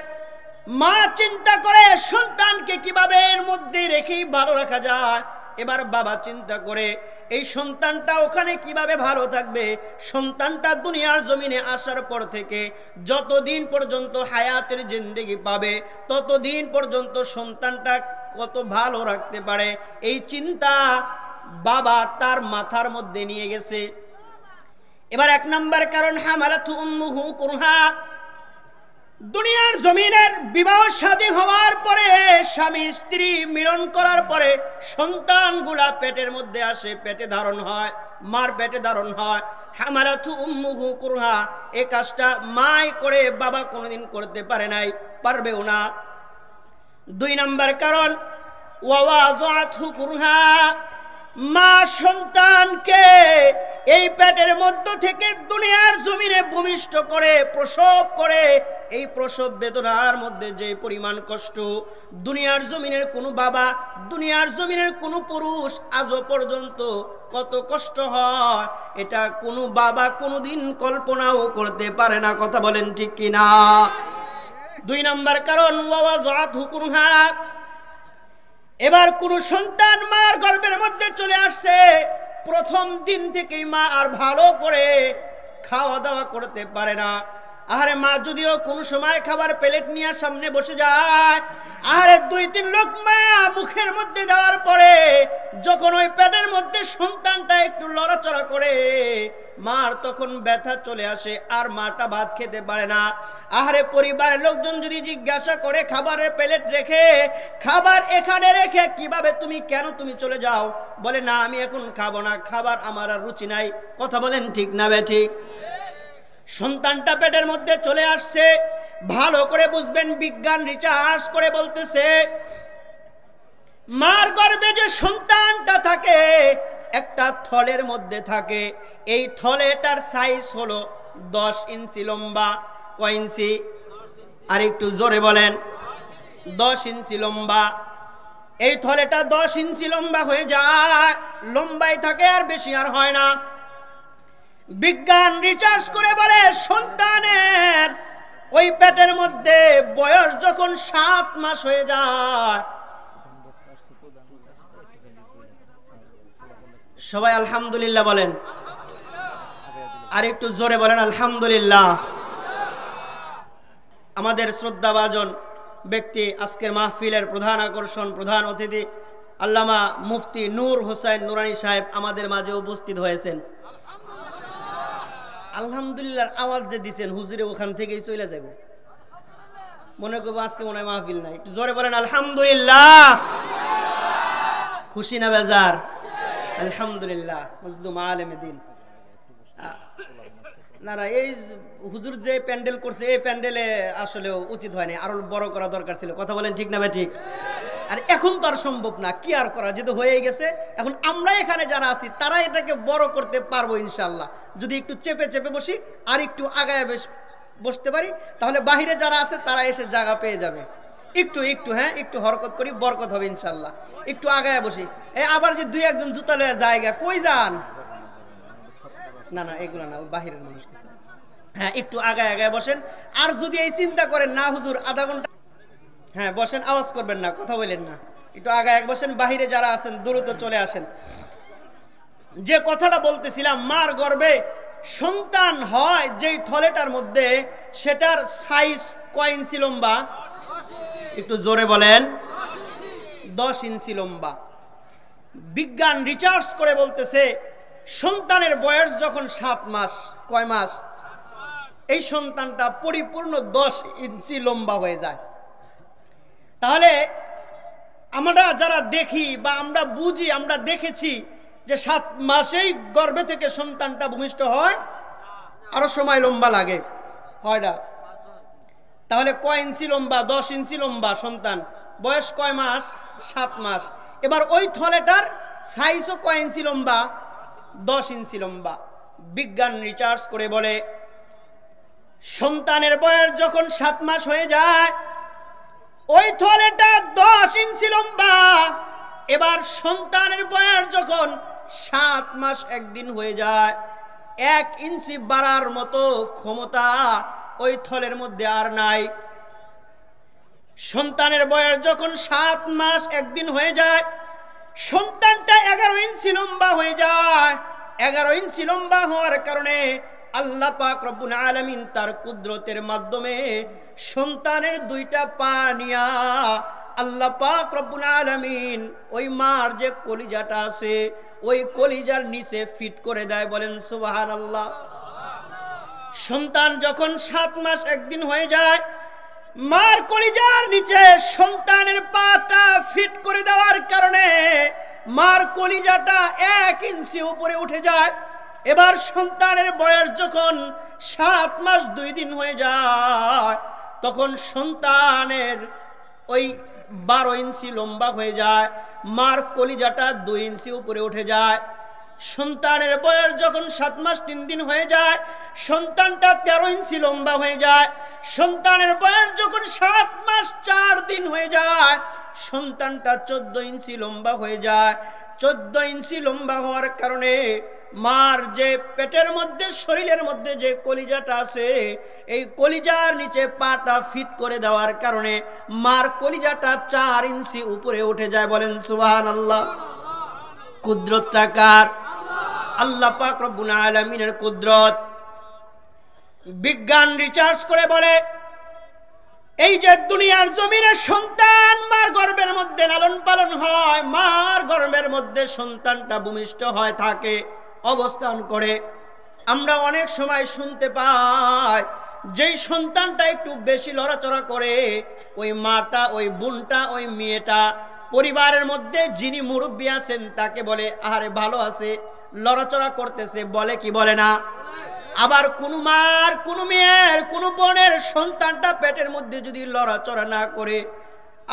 মা চিন্তা করে সন্তানকে কিভাবে এর মধ্যে রেখেই ভালো রাখা যায়। এবার বাবা চিন্তা করে এই সন্তানটা ওখানে কিভাবে ভালো থাকবে। সন্তানটা দুনিয়ার জমিনে আসার পর থেকে যতদিন পর্যন্ত হায়াতের জিন্দেগি পাবে, ততদিন পর্যন্ত সন্তানটা কত ভালো রাখতে পারে, এই চিন্তা বাবা তার মাথার মধ্যে নিয়ে গেছে। এবার এক নাম্বার কারণ, হামালাতু উম্মুহু কুরহা, দুনিয়ার জমিনের বিবাহ শাদী হওয়ার পরে, স্বামী স্ত্রী মিলন করার পরে সন্তানগুলা পেটের মধ্যে আসে, পেটে ধারণ হয়, মার পেটে ধারণ হয়। হামালাতু উম্মুহু কুরহা, এই কাজটা মাই করে, বাবা কোনোদিন করতে পারে নাই, পারবেও না। দুই নাম্বার কারণ, ওয়াওয়াযাতহু কুরহা, মা সন্তানকে এই পেটের মধ্য থেকে দুনিয়ার জমিনে ভূমিষ্ঠ করে, প্রসব করে। এই প্রসব বেদনার মধ্যে যে পরিমাণ কষ্ট, দুনিয়ার জমিনের কোনো বাবা, দুনিয়ার জমিনের কোনো পুরুষ আজও পর্যন্ত কত কষ্ট হয়, এটা কোনো বাবা কোনোদিন কল্পনাও করতে পারে না, কথা বলেন ঠিক কিনা? দুই নাম্বার কারণ, ওয়াওয়াযাতহু কুরহা, এবার কোন সন্তান মার গর্ভের মধ্যে চলে আসছে, প্রথম দিন থেকেই মা আর ভালো করে খাওয়া দাওয়া করতে পারে না। আরে মা যদিও কোন সময় খাবার প্লেট নিয়ে সামনে বসে যায়, আরে দুই তিন লোকমা মুখের মধ্যে দেওয়ার পরে যখন ওই পেটের মধ্যে সন্তানটা একটু লড়াচড়া করে, মার তখন ব্যথা চলে আসে, আর মাটা ভাত খেতে পারে না। আহারে পরিবারের লোকজন যদি জিজ্ঞাসা করে, খাবারের প্লেট রেখে, খাবার এখানে রেখে কিভাবে তুমি, কেন তুমি চলে যাও? বলে না, আমি এখন খাবো না, খাবার আমার আর রুচি নাই, কথা বলেন ঠিক না বেঠিক? সন্তানটা পেটের মধ্যে চলে আসছে, ভালো করে বুঝবেন, বিজ্ঞান রিসার্চ করে বলতেছে মার গর্ভে যে সন্তানটা থাকে একটা থলের মধ্যে থাকে, এই থলেটার সাইজ হলো 10 ইঞ্চি লম্বা। কয় ইঞ্চি? আর একটু জোরে বলেন। 10 ইঞ্চি লম্বা। এই থলেটা 10 ইঞ্চি লম্বা হয়ে যায়, লম্বাই থাকে, আর বেশি আর হয় না। বিজ্ঞান রিসার্চ করে বলে সন্তানের ওই পেটের মধ্যে বয়স যখন 7 মাস হয়ে যায়, সবাই আলহামদুলিল্লাহ বলেন, আর একটু জোরে বলেন আলহামদুলিল্লাহ। আমাদের শ্রদ্ধাভাজন ব্যক্তি, আজকের মাহফিলের প্রধান আকর্ষণ, প্রধান অতিথি আল্লামা মুফতি নূর হোসেন নুরানী সাহেব আমাদের মাঝে উপস্থিত হয়েছেন। আলহামদুলিল্লাহ আওয়াজ যে দিচ্ছেন, হুজুরে ওখান থেকেই চলে যাবে, মনে করবো আজকে মনে হয় মাহফিল নাই। একটু জোরে বলেন আলহামদুলিল্লাহ। খুশি না বেজার? আলহামদুলিল্লাহ। মজলুম আলেম দিন। না না, এই হুজুর যে প্যান্ডেল করছে, এই প্যান্ডেলে আসলে উচিত হয়নি, আরো বড় করা দরকার ছিল, কথা বলেন ঠিক না ভাই ঠিক? আর এখন তো আর সম্ভব না, কি আর করা, যেহেতু হয়ে গেছে। এখন আমরা এখানে যারা আছি তারা এটাকে বড় করতে পারবো ইনশাআল্লাহ, যদি একটু চেপে চেপে বসি আর একটু আগায় বসতে পারি, তাহলে বাহিরে যারা আছে তারা এসে জায়গা পেয়ে যাবে। একটু একটু হ্যাঁ, একটু হরকত করি, বরকত হবে ইনশাআল্লাহ। একটু আগায় বসি। এই আবার যে দুই একজন জুতা লয়ে জায়গা কই যান? না না, এগুলো না, ওই বাহিরের মানুষ কিছু। হ্যাঁ, একটু আগায় আগায় বসেন। আর যদি এই চিন্তা করেন না হুজুর আধা ঘন্টা, হ্যাঁ বসেন, আওয়াজ করবেন না, কথা বলেন না, একটু আগায় বসেন। বাহিরে যারা আছেন দ্রুত চলে আসেন। যে কথাটা বলতেছিলাম, মার গর্ভে সন্তান হয় যেই থলেটার মধ্যে, সেটার সাইজ কয় ইঞ্চি লম্বা? একটু জোরে বলেন। 10 ইঞ্চি লম্বা। বিজ্ঞান রিসার্চ করে বলতেছে সন্তানের বয়স যখন 7 মাস, কয় মাস? এই সন্তানটা পরিপূর্ণ 10 ইঞ্চি লম্বা হয়ে যায়। তাহলে আমরা যারা দেখি বা আমরা বুঝি, আমরা দেখেছি যে 7 মাসেই গর্ভে থেকে সন্তানটা ভূমিষ্ঠ হয়? আরো সময় লম্বা লাগে, হয় না? তাহলে কয় ইঞ্চি লম্বা? 10 ইঞ্চি লম্বা সন্তান, বয়স কয় মাস? 7 মাস। এবার ওই থলেটার সাইজও কয় ইঞ্চি লম্বা? 10 ইঞ্চি লম্বা। বিজ্ঞান রিসার্চ করে বলে সন্তানের বয়স যখন 7 মাস হয়ে যায়, ওই থলেটা 10 ইঞ্চি লম্বা। এবার সন্তানের বয়স যখন 7 মাস 1 দিন হয়ে যায়, 1 ইঞ্চি বাড়ার মতো ক্ষমতা ওই থলের মধ্যে আর নাই। সন্তানের বয়স যখন 7 মাস 1 দিন হয়ে যায়, সন্তানটা 11 ইঞ্চি লম্বা হয়ে যায়। 11 ইঞ্চি লম্বা হওয়ার কারণে আল্লাহ পাক রব্বুল আলামিন তার কুদরতের মাধ্যমে সন্তানের 2টা পা নিয়া আল্লাহ পাক রব্বুল আলামিন ওই মার যে কলিজাটা আছে ওই কলিজার নিচে ফিট করে দেয়। বলেন সুবহানাল্লাহ। সন্তান যখন 7 মাস 1 দিন হয়ে যায়, মার কলিজার নিচে সন্তানের পাটা ফিট করে দেওয়ার কারণে মার কলিজাটা 1 ইঞ্চি উপরে উঠে যায়। এবার সন্তানের বয়স যখন 7 মাস 2 দিন হয়ে যায়, তখন সন্তানের ওই 12 ইঞ্চি লম্বা হয়ে যায়, মার কলিজাটা 2 ইঞ্চি উপরে উঠে যায়। সন্তানের বয়স যখন 7 মাস 3 দিন হয়ে যায়, সন্তানটা 13 ইঞ্চি লম্বা হয়ে যায়। সন্তানের বয়স যখন 7 মাস 4 দিন হয়ে যায়, সন্তানটা 14 ইঞ্চি লম্বা হয়ে যায়। 14 ইঞ্চি লম্বা হওয়ার কারণে মার যে পেটের মধ্যে, শরীরের মধ্যে যে কলিজাটা আছে, এই কলিজার নিচে পাটা ফিট করে দেওয়ার কারণে মার কলিজাটা 4 ইঞ্চি উপরে উঠে যায়। বলেন সুবহানাল্লাহ। কুদরতটা কার? আল্লাহ পাক রব্বুল আলামিনের কুদরত। বিজ্ঞান রিসার্চ করে বলে এই যে দুনিয়ার জমিনে সন্তান মার গর্ভের মধ্যে লালন পালন হয়, মার গর্ভের মধ্যে সন্তানটা ভূমিষ্ঠ হয় থাকে, অবস্থান করে, আমরা অনেক সময় শুনতে পাই যেই সন্তানটা একটু বেশি লড়াচড়া করে, ওই মাটা, ওই বোনটা, ওই মেয়েটা পরিবারের মধ্যে যিনি মুরব্বী আছেন তাকে বলে আরে ভালো আছে, লড়াচড়া করতেছে, বলে কি বলে না? আবার কোন মার, কোন মেয়ের, কোন বোনের সন্তানটা পেটের মধ্যে যদি লড়াচড়া না করে,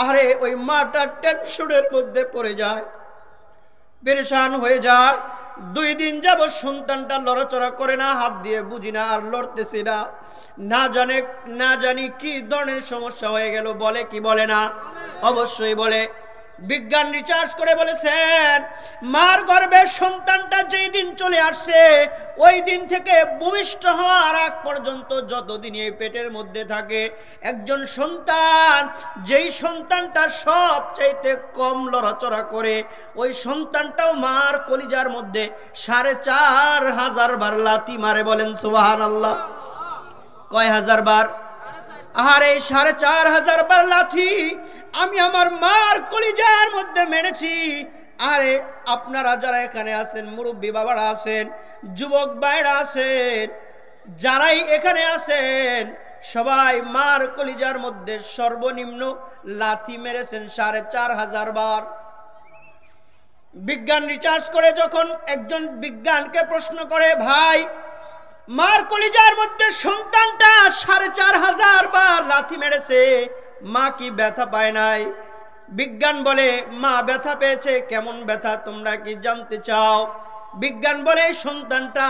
আরে ওই মাটা টেনশনের মধ্যে পড়ে যায়, পেরেশান হয়ে যায়। 2 দিন যাবত সন্তানটা লড়াচড়া করে না, হাত দিয়ে বুঝি না আর লড়তেছে না, না জানি কি ধরনের সমস্যা হয়ে গেল, বলে কি বলে না? অবশ্যই বলে। বিজ্ঞান রিসার্চ করে বলেছেন মার গর্ভে সন্তানটা যেই দিন চলে আসছে, ওই দিন থেকে ভূমিষ্ঠ হওয়ার আগ পর্যন্ত যতদিন এই পেটের মধ্যে থাকে, একজন সন্তান, যেই সন্তানটা সবচাইতে কম লড়াচড়া করে, ওই সন্তানটাও মার কলিজার মধ্যে 4500 বার লাথি মারে। বলেন সুবহানাল্লাহ। কয় হাজার বার? আর এই 4500 বার লাথি আমি আমার মার কলিজার মধ্যে মেরেছি। আরে আপনারা যারা এখানে আছেন, মুরব্বী বাবারা আছেন, যুবক ভাইরা আছেন, যারাই এখানে আছেন, সবাই মার কলিজার মধ্যে সর্বনিম্ন লাথি মেরেছেন 4500 বার। বিজ্ঞান রিসার্চ করে যখন একজন বিজ্ঞানকে প্রশ্ন করে, ভাই মার কলিজার মধ্যে সন্তানটা 4500 বার লাথি মেরেছে, মা কি ব্যথা পায় নাই? বিজ্ঞান বলে মা ব্যথা পেয়েছে। কেমন ব্যথা তোমরা কি জানতে চাও? বিজ্ঞান বলে সন্তানটা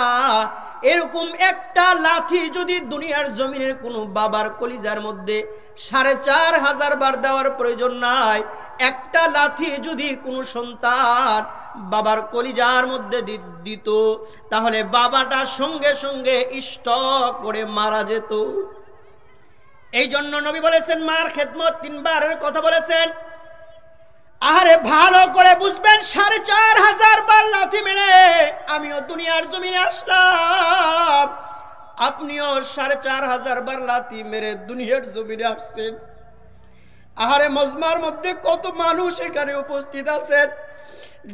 এরকম একটা লাথি যদি দুনিয়ার জমিনের কোনো বাবার কলিজার মধ্যে 4500 বার দেওয়ার প্রয়োজন নাই, একটা লাথি যদি কোনো সন্তান বাবার কলিজার মধ্যে দিত, তাহলে বাবাটা সঙ্গে সঙ্গে স্টক করে মারা যেত। এই জন্য নবী বলেছেন মার খেদমত 3 বারের কথা বলেছেন। আরে ভালো করে বুঝবেন, 4500 বার লাথি মেরে আমিও দুনিয়ার জমিনে আসলাম, আপনিও 4500 বার লাথি মেরে দুনিয়ার জমিনে আসছেন। আরে মজমার মধ্যে কত মানুষ এখানে উপস্থিত আছেন,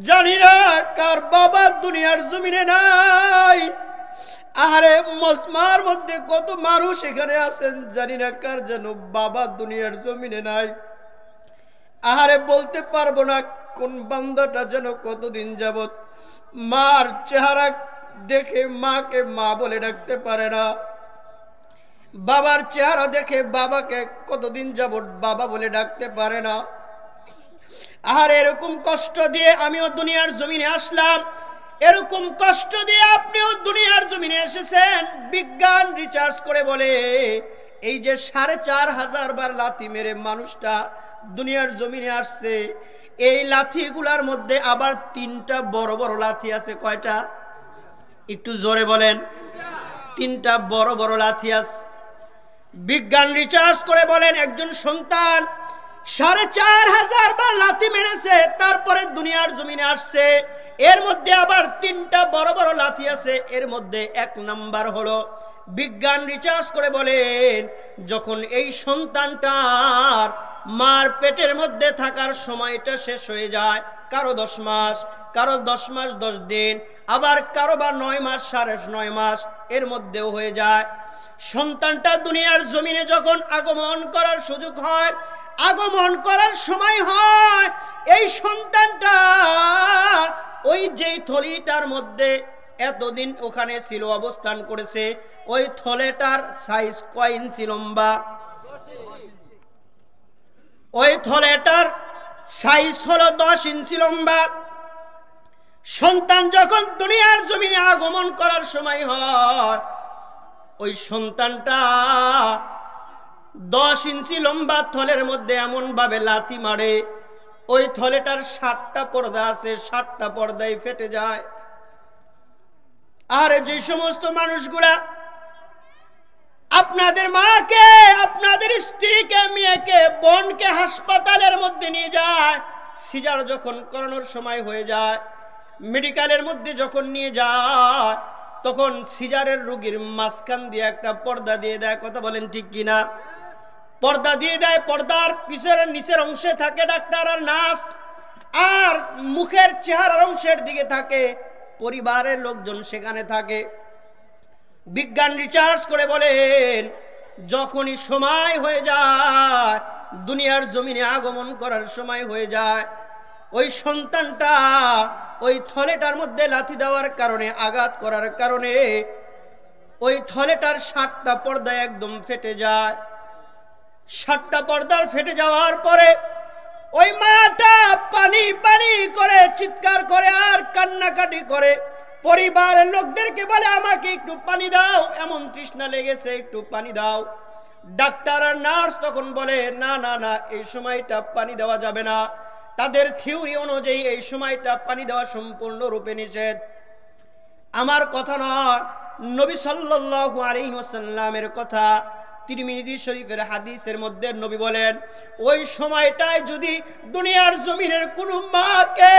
জানি না কার বাবা দুনিয়ার জমিনে নাই। আরে মজমার মধ্যে কত মানুষ এখানে আছেন, জানি না কার যেন বাবা দুনিয়ার জমিনে নাই। আরে বলতে পারবো না কোন বান্দাটা যেন কতদিন যাবত মার চেহারা দেখে মাকে মা বলে ডাকতে পারে না, বাবার চেহারা দেখে বাবাকে কতদিন যাবত বাবা বলে ডাকতে পারে না। আর এরকম কষ্ট দিয়ে আমিও দুনিয়ার জমিনে আসলাম, এরকম কষ্ট দিয়ে আপনিও দুনিয়ার জমিনে এসেছেন। বিজ্ঞান রিসার্চ করে বলে এই যে ৪,৫০০ বার লাথি মেরে মানুষটা দুনিয়ার জমিনে আসছে, এই লাথিগুলার মধ্যে আবার ৩টা বড় বড় লাথি আছে। কয়টা? একটু জোরে বলেন। 3টা বড় বড় লাথি আছে। বিজ্ঞান রিসার্চ করে বলেন একজন সন্তান ৪,৫০০ বার লাথি মেরেছে, তারপরে দুনিয়ার জমিনে আসছে, এর মধ্যে আবার 3টা বড় বড় লাথি আছে। এর মধ্যে 1 নাম্বার হলো, বিজ্ঞান রিসার্চ করে বলেন যখন এই সন্তানটার মার পেটের মধ্যে থাকার সময়টা শেষ হয়ে যায়, কারো 10 মাস, কারো 10 মাস 10 দিন, আবার কারো বা 9 মাস 9.5 মাস এর মধ্যেও হয়ে যায়। সন্তানটা দুনিয়ার জমিনে যখন আগমন করার সুযোগ হয়, আগমন করার সময় হয়, এই সন্তানটা ওই যেই থলিটার মধ্যে এতদিন ওখানে ছিল, অবস্থান করেছে, ওই থলেটার সাইজ কয় ইঞ্চি লম্বা? ওই থলেটার সাইজ হলো 10 ইঞ্চি লম্বা। সন্তান যখন দুনিয়ার জমিনে আগমন করার সময় হয়, ওই সন্তানটা 10 ইঞ্চি লম্বা থলের মধ্যে এমন ভাবে লাথি মারে, ওই থলেটার 7টা পর্দা আছে, 7টা পর্দায় ফেটে যায়। আর যে সমস্ত মানুষগুলা আপনাদের মাকে, আপনাদের স্ত্রীকে, মেয়েকে, বোনকে হাসপাতালের মধ্যে নিয়ে যায়, সিজার যখন করানোর সময় হয়ে যায়, মেডিকেলের মধ্যে যখন নিয়ে যায়, তখন সিজারের রোগীর মাঝখান দিয়ে একটা পর্দা দিয়ে দেয়। কথা বলেন ঠিক কিনা? পর্দা দিয়ে দেয়। পর্দার পিছনের নিচের অংশে থাকে ডাক্তার আর নার্স, আর মুখের চেহারার অংশের দিকে থাকে পরিবারের লোকজন, সেখানে থাকে। বিজ্ঞান রিসার্চ করে বলেন যখনই সময় হয়ে যায়, দুনিয়ার জমিনে আগমন করার সময় হয়ে যায়, ওই সন্তানটা ওই থলেটার মধ্যে লাথি দেওয়ার কারণে, আঘাত করার কারণে ওই থলেটার 7টা পর্দা একদম ফেটে যায়। 7টা পর্দার ফেটে যাওয়ার পরে ওই মাটা পানি পানি করে চিৎকার করে আর কান্নাকাটি করে, পরিবারের লোকদেরকে বলে আমাকে একটু পানি দাও, এমন তৃষ্ণা লেগেছে, একটু পানি দাও। ডাক্তার আর নার্স তখন বলে না না না, এই সময়টা পানি দেওয়া যাবে না, তাদের থিওরি অনুযায়ী এই সময়টা পানি দেওয়া সম্পূর্ণরূপে নিষেধ। আমার কথা নয়, নবী সাল্লাল্লাহু আলাইহি ওয়াসাল্লামের কথা। তিরমিজি শরীফের হাদিসের মধ্যে নবী বলেন ওই সময়টায় যদি দুনিয়ার জমিনের কোন মাকে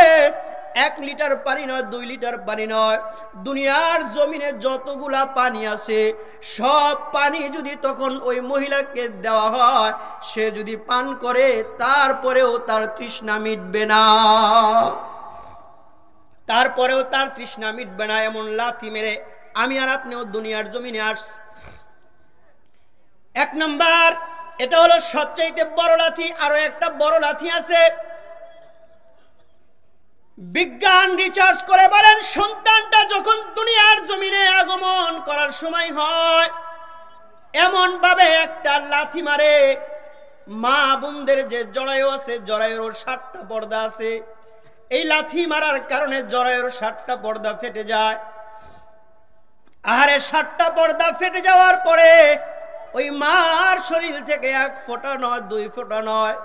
1 লিটার পানি নয়, 2 লিটার পানি নয়, দুনিয়ার জমিনে যতগুলা পানি আছে সব পানি যদি তখন ওই মহিলাকে দেওয়া হয়, সে যদি পান করে তারপরেও তার তৃষ্ণা মিটবে না, তারপরেও তার তৃষ্ণা মিটবে না। এমন লাথি মেরে আমি আর আপনিও দুনিয়ার জমিনে আসছি। 1 নাম্বার, এটা হলো সবচাইতে বড় লাথি। আরো একটা বড় লাথি আছে। বিজ্ঞান রিসার্চ করে বলেন সন্তানটা যখন দুনিয়ার জমিনে আগমন করার সময় হয়, এমন ভাবে একটা লাথি মারে, মা বোনদের যে জরায়ু আছে, জরায়ুর 7টা পর্দা আছে, এই লাথি মারার কারণে জরায়ুর 7টা পর্দা ফেটে যায়। আরে 7টা পর্দা ফেটে যাওয়ার পরে ওই মার শরীর থেকে 1 ফোঁটা নয়, 2 ফোঁটা নয়,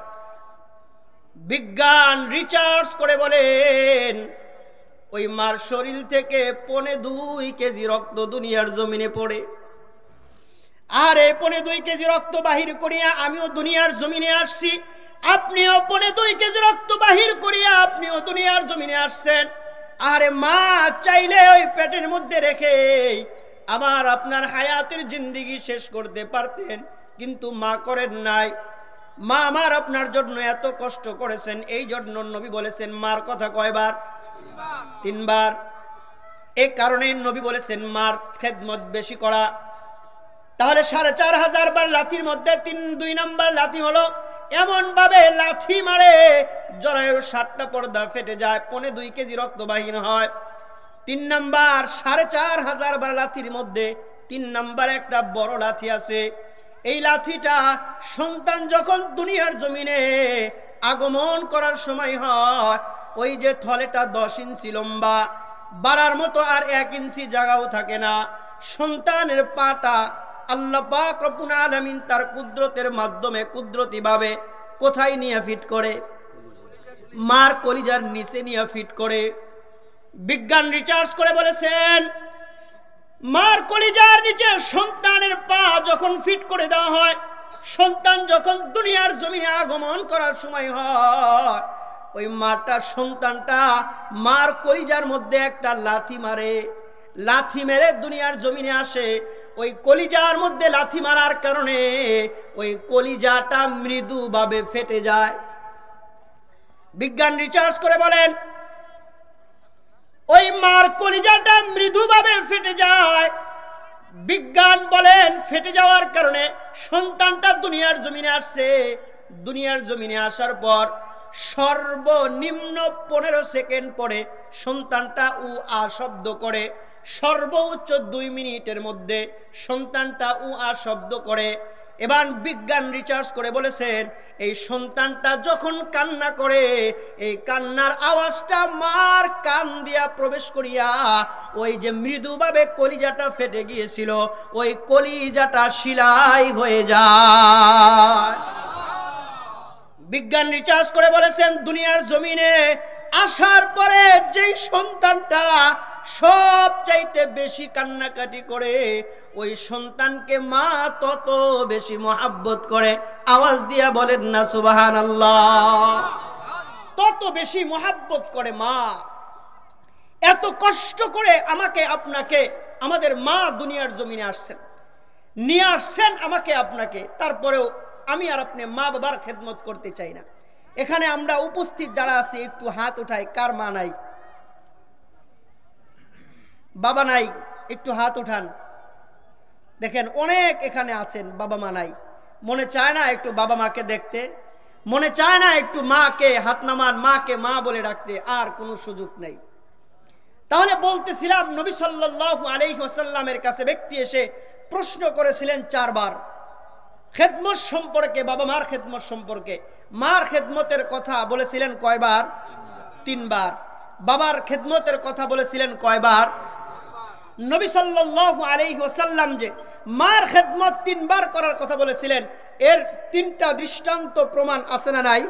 বিজ্ঞান রিসার্চ করে বলেন ওই মার শরীর থেকে 2.25 কেজি রক্ত দুনিয়ার জমিনে পড়ে। আর এই 2.25 কেজি রক্ত বাহির করিয়া আমিও দুনিয়ার জমিনে আসছি, আপনিও 2.25 কেজি রক্ত বাহির করিয়া আপনিও দুনিয়ার জমিনে আসছেন। আরে মা চাইলে ওই পেটের মধ্যে রেখে আবার আপনার হায়াতের জিন্দেগি শেষ করতে পারতেন, কিন্তু মা করেন নাই। মা আমার আপনার জন্য এত কষ্ট করেছেন, এই জন্য নবী বলেছেন মার কথা কয়বার? 3 বার। এই কারণে নবী বলেছেন মার খেদমত বেশি করা। তাহলে 4,500 বার লাথির মধ্যে 2 নাম্বার লাথি হলো এমন ভাবে লাথি মারে জরায়ুর 7টা পর্দা ফেটে যায়, 2.25 কেজি রক্ত বাহির হয়। 3 নাম্বার 4500 বার লাথির মধ্যে 3 নাম্বার একটা বড় লাথি আছে। এই লাথিটা সন্তান যখন দুনিয়ার জমিনে আগমন করার সময় হয়, ওই যে থলেটা 10 ইঞ্চি লম্বা, বাড়ার মতো আর 1 ইঞ্চি জায়গাও থাকে না। সন্তানের পাটা আল্লাহ পাক রব্বুল আলামিন তার কুদরতের মাধ্যমে কুদরতি ভাবে কোথায় নিয়ে ফিট করে? মার কলিজার নিচে নিয়ে ফিট করে। বিজ্ঞান রিসার্চ করে বলেছেন, মার কলিজার নিচে সন্তানের পা যখন ফিট করে দেওয়া হয়, সন্তান যখন দুনিয়ার জমিনে আগমন করার সময় হয়, ওই মাটা সন্তানটা মার কলিজার মধ্যে একটা লাথি মারে। লাথি মেরে দুনিয়ার জমিনে আসে। ওই কলিজার মধ্যে লাথি মারার কারণে ওই কলিজাটা মৃদুভাবে ফেটে যায়। বিজ্ঞান রিসার্চ করে বলেন, ওই মার কলিজাটা মৃদুভাবে ফেটে যায়। বিজ্ঞান বলেন ফেটে যাওয়ার কারণে সন্তানটা দুনিয়ার জমিনে আসছে। দুনিয়ার জমিনে আসার পর সর্বনিম্ন 15 সেকেন্ড পরে সন্তানটা উ আ শব্দ করে। সর্বোচ্চ 2 মিনিটের মধ্যে সন্তানটা উ আ শব্দ করে। এবার বিজ্ঞান রিসার্চ করে বলেছেন, এই সন্তানটা যখন কান্না করে, এই কান্নার আওয়াজটা মার কান দিয়া প্রবেশ করিয়া ওই যে মৃদুভাবে কলিজাটা ফেটে গিয়েছিল, ওই কলিজাটা শিলাই হয়ে যায়। বিজ্ঞান রিসার্চ করে বলেছেন, দুনিয়ার জমিনে আসার পরে যেই সন্তানটা সবচাইতে বেশি কান্নাকাটি করে, ওই সন্তানকে মা তত বেশি মহাব্বত করে। আওয়াজ দিয়া বলেন না সুবহানাল্লাহ। তত বেশি মহাব্বত করে মা। এত কষ্ট করে আমাকে আপনাকে, আমাদের মা দুনিয়ার জমিনে আসছেন, নিয়ে আসছেন আমাকে আপনাকে, তারপরেও আমি আর আপনি মা বাবার খেদমত করতে চাই না। এখানে আমরা উপস্থিত যারা আছি একটু হাত উঠাই, কার মা নাই, বাবা নাই? একটু হাত উঠান। দেখেন অনেক এখানে আছেন বাবা মা নাই। মনে চায় না একটু বাবা মাকে দেখতে? মনে চায় না একটু মাকে হাত নামান, মাকে মা বলে ডাকতে? আর কোনো সুযোগ নেই। তাহলে বলতেছিলাম, নবী সাল্লাল্লাহু আলাইহি ওয়াসাল্লামের কাছে ব্যক্তি এসে প্রশ্ন করেছিলেন 4 বার খেদমত সম্পর্কে, বাবা মার খেদমত সম্পর্কে। মার খেদমতের কথা বলেছিলেন কয়বার? 3 বার। বাবার খেদমতের কথা বলেছিলেন কয়বার? নবী সাল্লাল্লাহু আলাইহি ওয়াসাল্লাম যে মার খেদমত 3 বার করার কথা বলেছিলেন, এর 3টা দৃষ্টান্ত প্রমাণ আছে না নাই?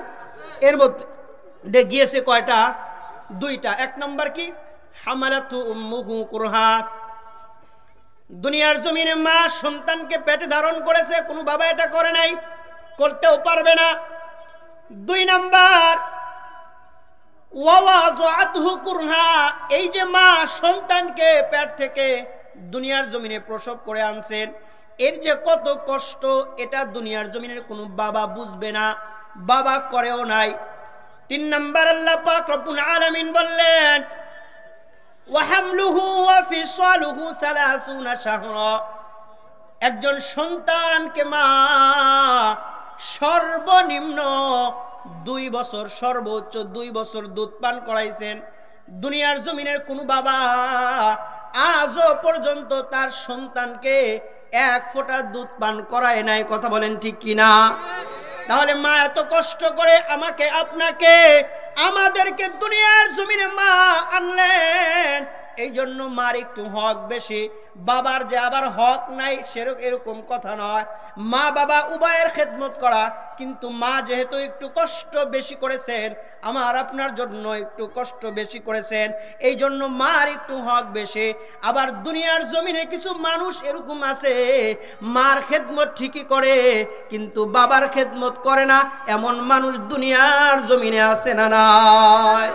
এর মধ্যে গিয়েছে কয়টা? 2টা। 1 নম্বর কি? হামালাতু উম্মুহু কুরহা। দুনিয়ার জমিনে মা সন্তানকে পেটে ধারণ করেছে, কোনো বাবা এটা করে নাই, করতেও পারবে না। 2 নাম্বার ওয়াওয়াদাতুহু কুরহা। এই যে মা সন্তানকে পেট থেকে দুনিয়ার জমিনে প্রসব করে আনছেন, এর যে কত কষ্ট, এটা দুনিয়ার জমিনের কোনো বাবা বুঝবে না, বাবা করেও নাই। 3 নাম্বার আল্লাহ পাক রব্বুল আলামিন বললেন, ওয়াহামলুহু ওয়া ফিসালুহু 30 শাহরা। একজন সন্তানকে মা সর্বনিম্ন 2 বছর, সর্বোচ্চ 2 বছর দুধ পান করাইছেন। দুনিয়ার জমিনের কোনো বাবা আজও পর্যন্ত তার সন্তানকে 1 ফোঁটা দুধ পান করায় নাই। কথা বলেন ঠিক কিনা? তাহলে মা এত কষ্ট করে আমাকে আপনাকে আমাদেরকে দুনিয়ার জমিনে মা আনলেন, এই জন্য মার একটু হক বেশি, বাবার যে আবার হক নাই সেরকম এরকম কথা নয়। মা বাবা উভয়ের খেদমত করা, কিন্তু মা যেহেতু একটু কষ্ট বেশি করেছেন, আমার আপনার জন্য একটু কষ্ট বেশি করেছেন, এই জন্য মার একটু হক বেশি। আবার দুনিয়ার জমিনে কিছু মানুষ এরকম আছে, মার খেদমত ঠিকই করে কিন্তু বাবার খেদমত করে না, এমন মানুষ দুনিয়ার জমিনে আছে না নাই?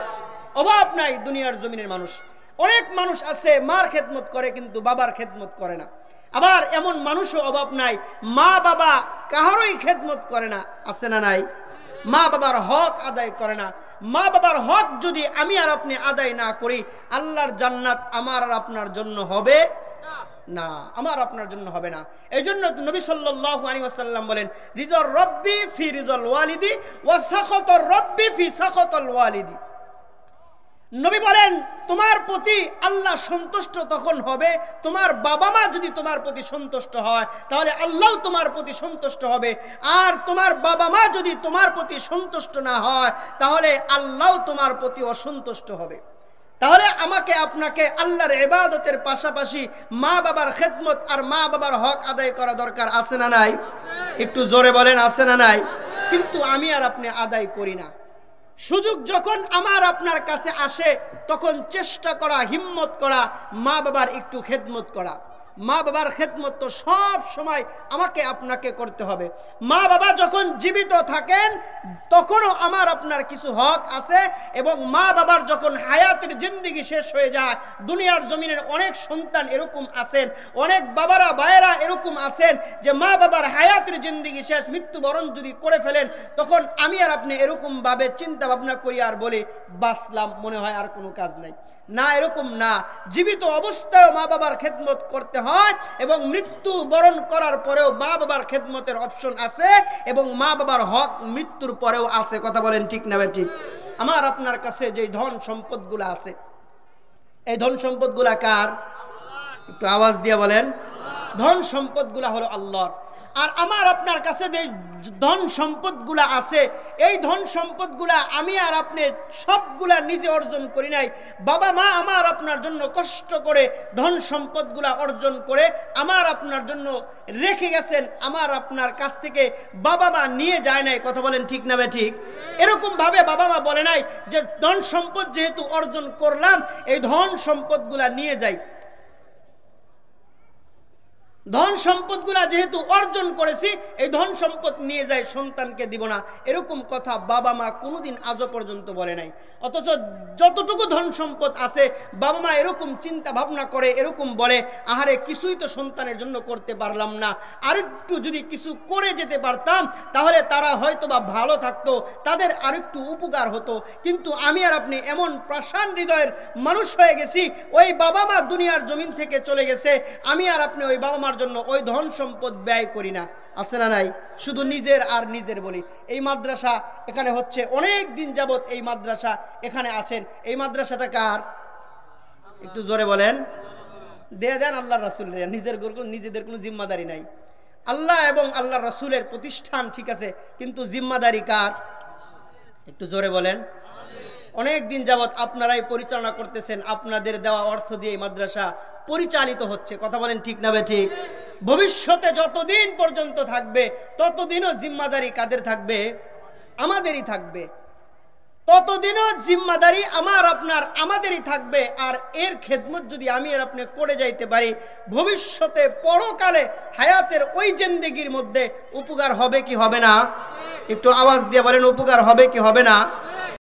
অভাব নাই দুনিয়ার জমিনের মানুষ। অনেক মানুষ আছে মার খেদমত করে কিন্তু বাবার খেদমত করে না। আবার এমন মানুষও অভাব নাই, মা বাবা কাহারই খেদমত করে না, আছে না নাই? মা বাবার হক আদায় করে না। মা বাবার হক যদি আমি আর আপনি আদায় না করি, আল্লাহর জান্নাত আমার আর আপনার জন্য হবে না, আমার আপনার জন্য হবে না। এই জন্য নবী সাল্লাল্লাহু আলাইহি ওয়াসাল্লাম বলেন, রিজার রব্বি ফি রিজাল ওয়ালিদি ওয়া সাখাতুর রব্বি ফি সাখাতিল ওয়ালিদি। নবী বলেন তোমার প্রতি আল্লাহ সন্তুষ্ট তখন হবে, তোমার বাবা মা যদি তোমার প্রতি সন্তুষ্ট হয় তাহলে আল্লাহ তোমার প্রতি সন্তুষ্ট হবে, আর তোমার বাবা মা যদি তোমার প্রতি সন্তুষ্ট না হয় তাহলে আল্লাহ তোমার প্রতি অসন্তুষ্ট হবে। তাহলে আমাকে আপনাকে আল্লাহর ইবাদতের পাশাপাশি মা বাবার খেদমত আর মা বাবার হক আদায় করা দরকার, আছে না নাই? একটু জোরে বলেন, আছে না নাই? কিন্তু আমি আর আপনি আদায় করি না। সুযোগ যখন আমার আপনার কাছে আসে তখন চেষ্টা করা, হিম্মত করা, মা বাবার একটু খেদমত করা। মা বাবার খেদমত তো সব সময় আমাকে আপনাকে করতে হবে। মা বাবা যখন জীবিত থাকেন তখনও আমার আপনার কিছু হক আছে, এবং মা বাবার যখন হায়াতের জিন্দেগি শেষ হয়ে যায়, দুনিয়ার জমিনের অনেক সন্তান এরকম আছেন, অনেক বাবারা ভাইয়েরা এরকম আছেন যে মা বাবার হায়াতের জিন্দেগি শেষ, মৃত্যুবরণ যদি করে ফেলেন তখন আমি আর আপনি এরকম ভাবে চিন্তা ভাবনা করি আর বলি বাঁচলাম, মনে হয় আর কোনো কাজ নাই। না, এরকম না। জীবিত অবস্থায় মা বাবার খেদমত করতে হয়, এবং মৃত্যু বরণ করার পরেও মা বাবার খেদমতের অপশন আছে, এবং মা বাবার হক মৃত্যুর পরেও আছে। কথা বলেন ঠিক না ঠিক? আমার আপনার কাছে যে ধন সম্পদগুলো আছে, এই ধন সম্পদগুলা কার? একটু আওয়াজ দিয়ে বলেন। ধন সম্পদগুলা হলো আল্লাহর। আর আমার আপনার কাছে যে ধন সম্পদগুলা আছে, এই ধন সম্পদগুলা আমি আর আপনি সবগুলা নিজে অর্জন করি নাই। বাবা মা আমার আপনার জন্য কষ্ট করে ধন সম্পদগুলা অর্জন করে আমার আপনার জন্য রেখে গেছেন, আমার আপনার কাছ থেকে বাবা মা নিয়ে যায় নাই। কথা বলেন ঠিক না ঠিক? এরকম ভাবে বাবা মা বলে নাই যে ধন সম্পদ যেহেতু অর্জন করলাম এই ধন সম্পদগুলা নিয়ে যাই, ধন সম্পদগুলা যেহেতু অর্জন করেছি এই ধন সম্পদ নিয়ে যায়, সন্তানকে দিব না, এরকম কথা বাবা মা কোনোদিন আজও পর্যন্ত বলে নাই। অথচ যতটুকু ধন সম্পদ আছে বাবা মা এরকম চিন্তা ভাবনা করে, এরকম বলে আহারে কিছুই তো সন্তানের জন্য করতে পারলাম না, আরেকটু যদি কিছু করে যেতে পারতাম তাহলে তারা হয়তো বা ভালো থাকতো, তাদের আরেকটু উপকার হতো। কিন্তু আমি আর আপনি এমন প্রাসান হৃদয়ের মানুষ হয়ে গেছি, ওই বাবা মা দুনিয়ার জমিন থেকে চলে গেছে, আমি আর আপনি ওই বাবা মার জন্য ওই ধন সম্পদ ব্যয় করি না। আছে না নাই? শুধু নিজের আর নিজের বলি। এই মাদ্রাসা এখানে হচ্ছে, অনেক দিন যাবত এই মাদ্রাসা এখানে আছেন। এই মাদ্রাসাটা কার? একটু জোরে বলেন। দিয়ে দেন আল্লাহর রাসূলের, নিজেদের কোনো জিম্মাদারি নাই। আল্লাহ এবং আল্লাহর রাসূলের প্রতিষ্ঠান ঠিক আছে, কিন্তু জিম্মাদারি কার? একটু জোরে বলেন। অনেক দিন যাবত আপনারাই পরিচালনা করতেছেন, আপনাদের দেওয়া অর্থ দিয়ে এই মাদ্রাসা পরিচালিত হচ্ছে। কথা বলেন ঠিক না ঠিক? ভবিষ্যতে যতদিন পর্যন্ত থাকবে ততদিনও জিম্মাদারি কাদের থাকবে? আমাদেরই থাকবে। ততদিনও জিম্মাদারি আমার আপনার আমাদেরই থাকবে। আর এর খেদমত যদি আমি আর আপনি করে যাইতে পারি, ভবিষ্যতে পরকালে হায়াতের ওই জিন্দেগির মধ্যে উপকার হবে কি হবে না? একটু আওয়াজ দিয়ে বলেন, উপকার হবে কি হবে না?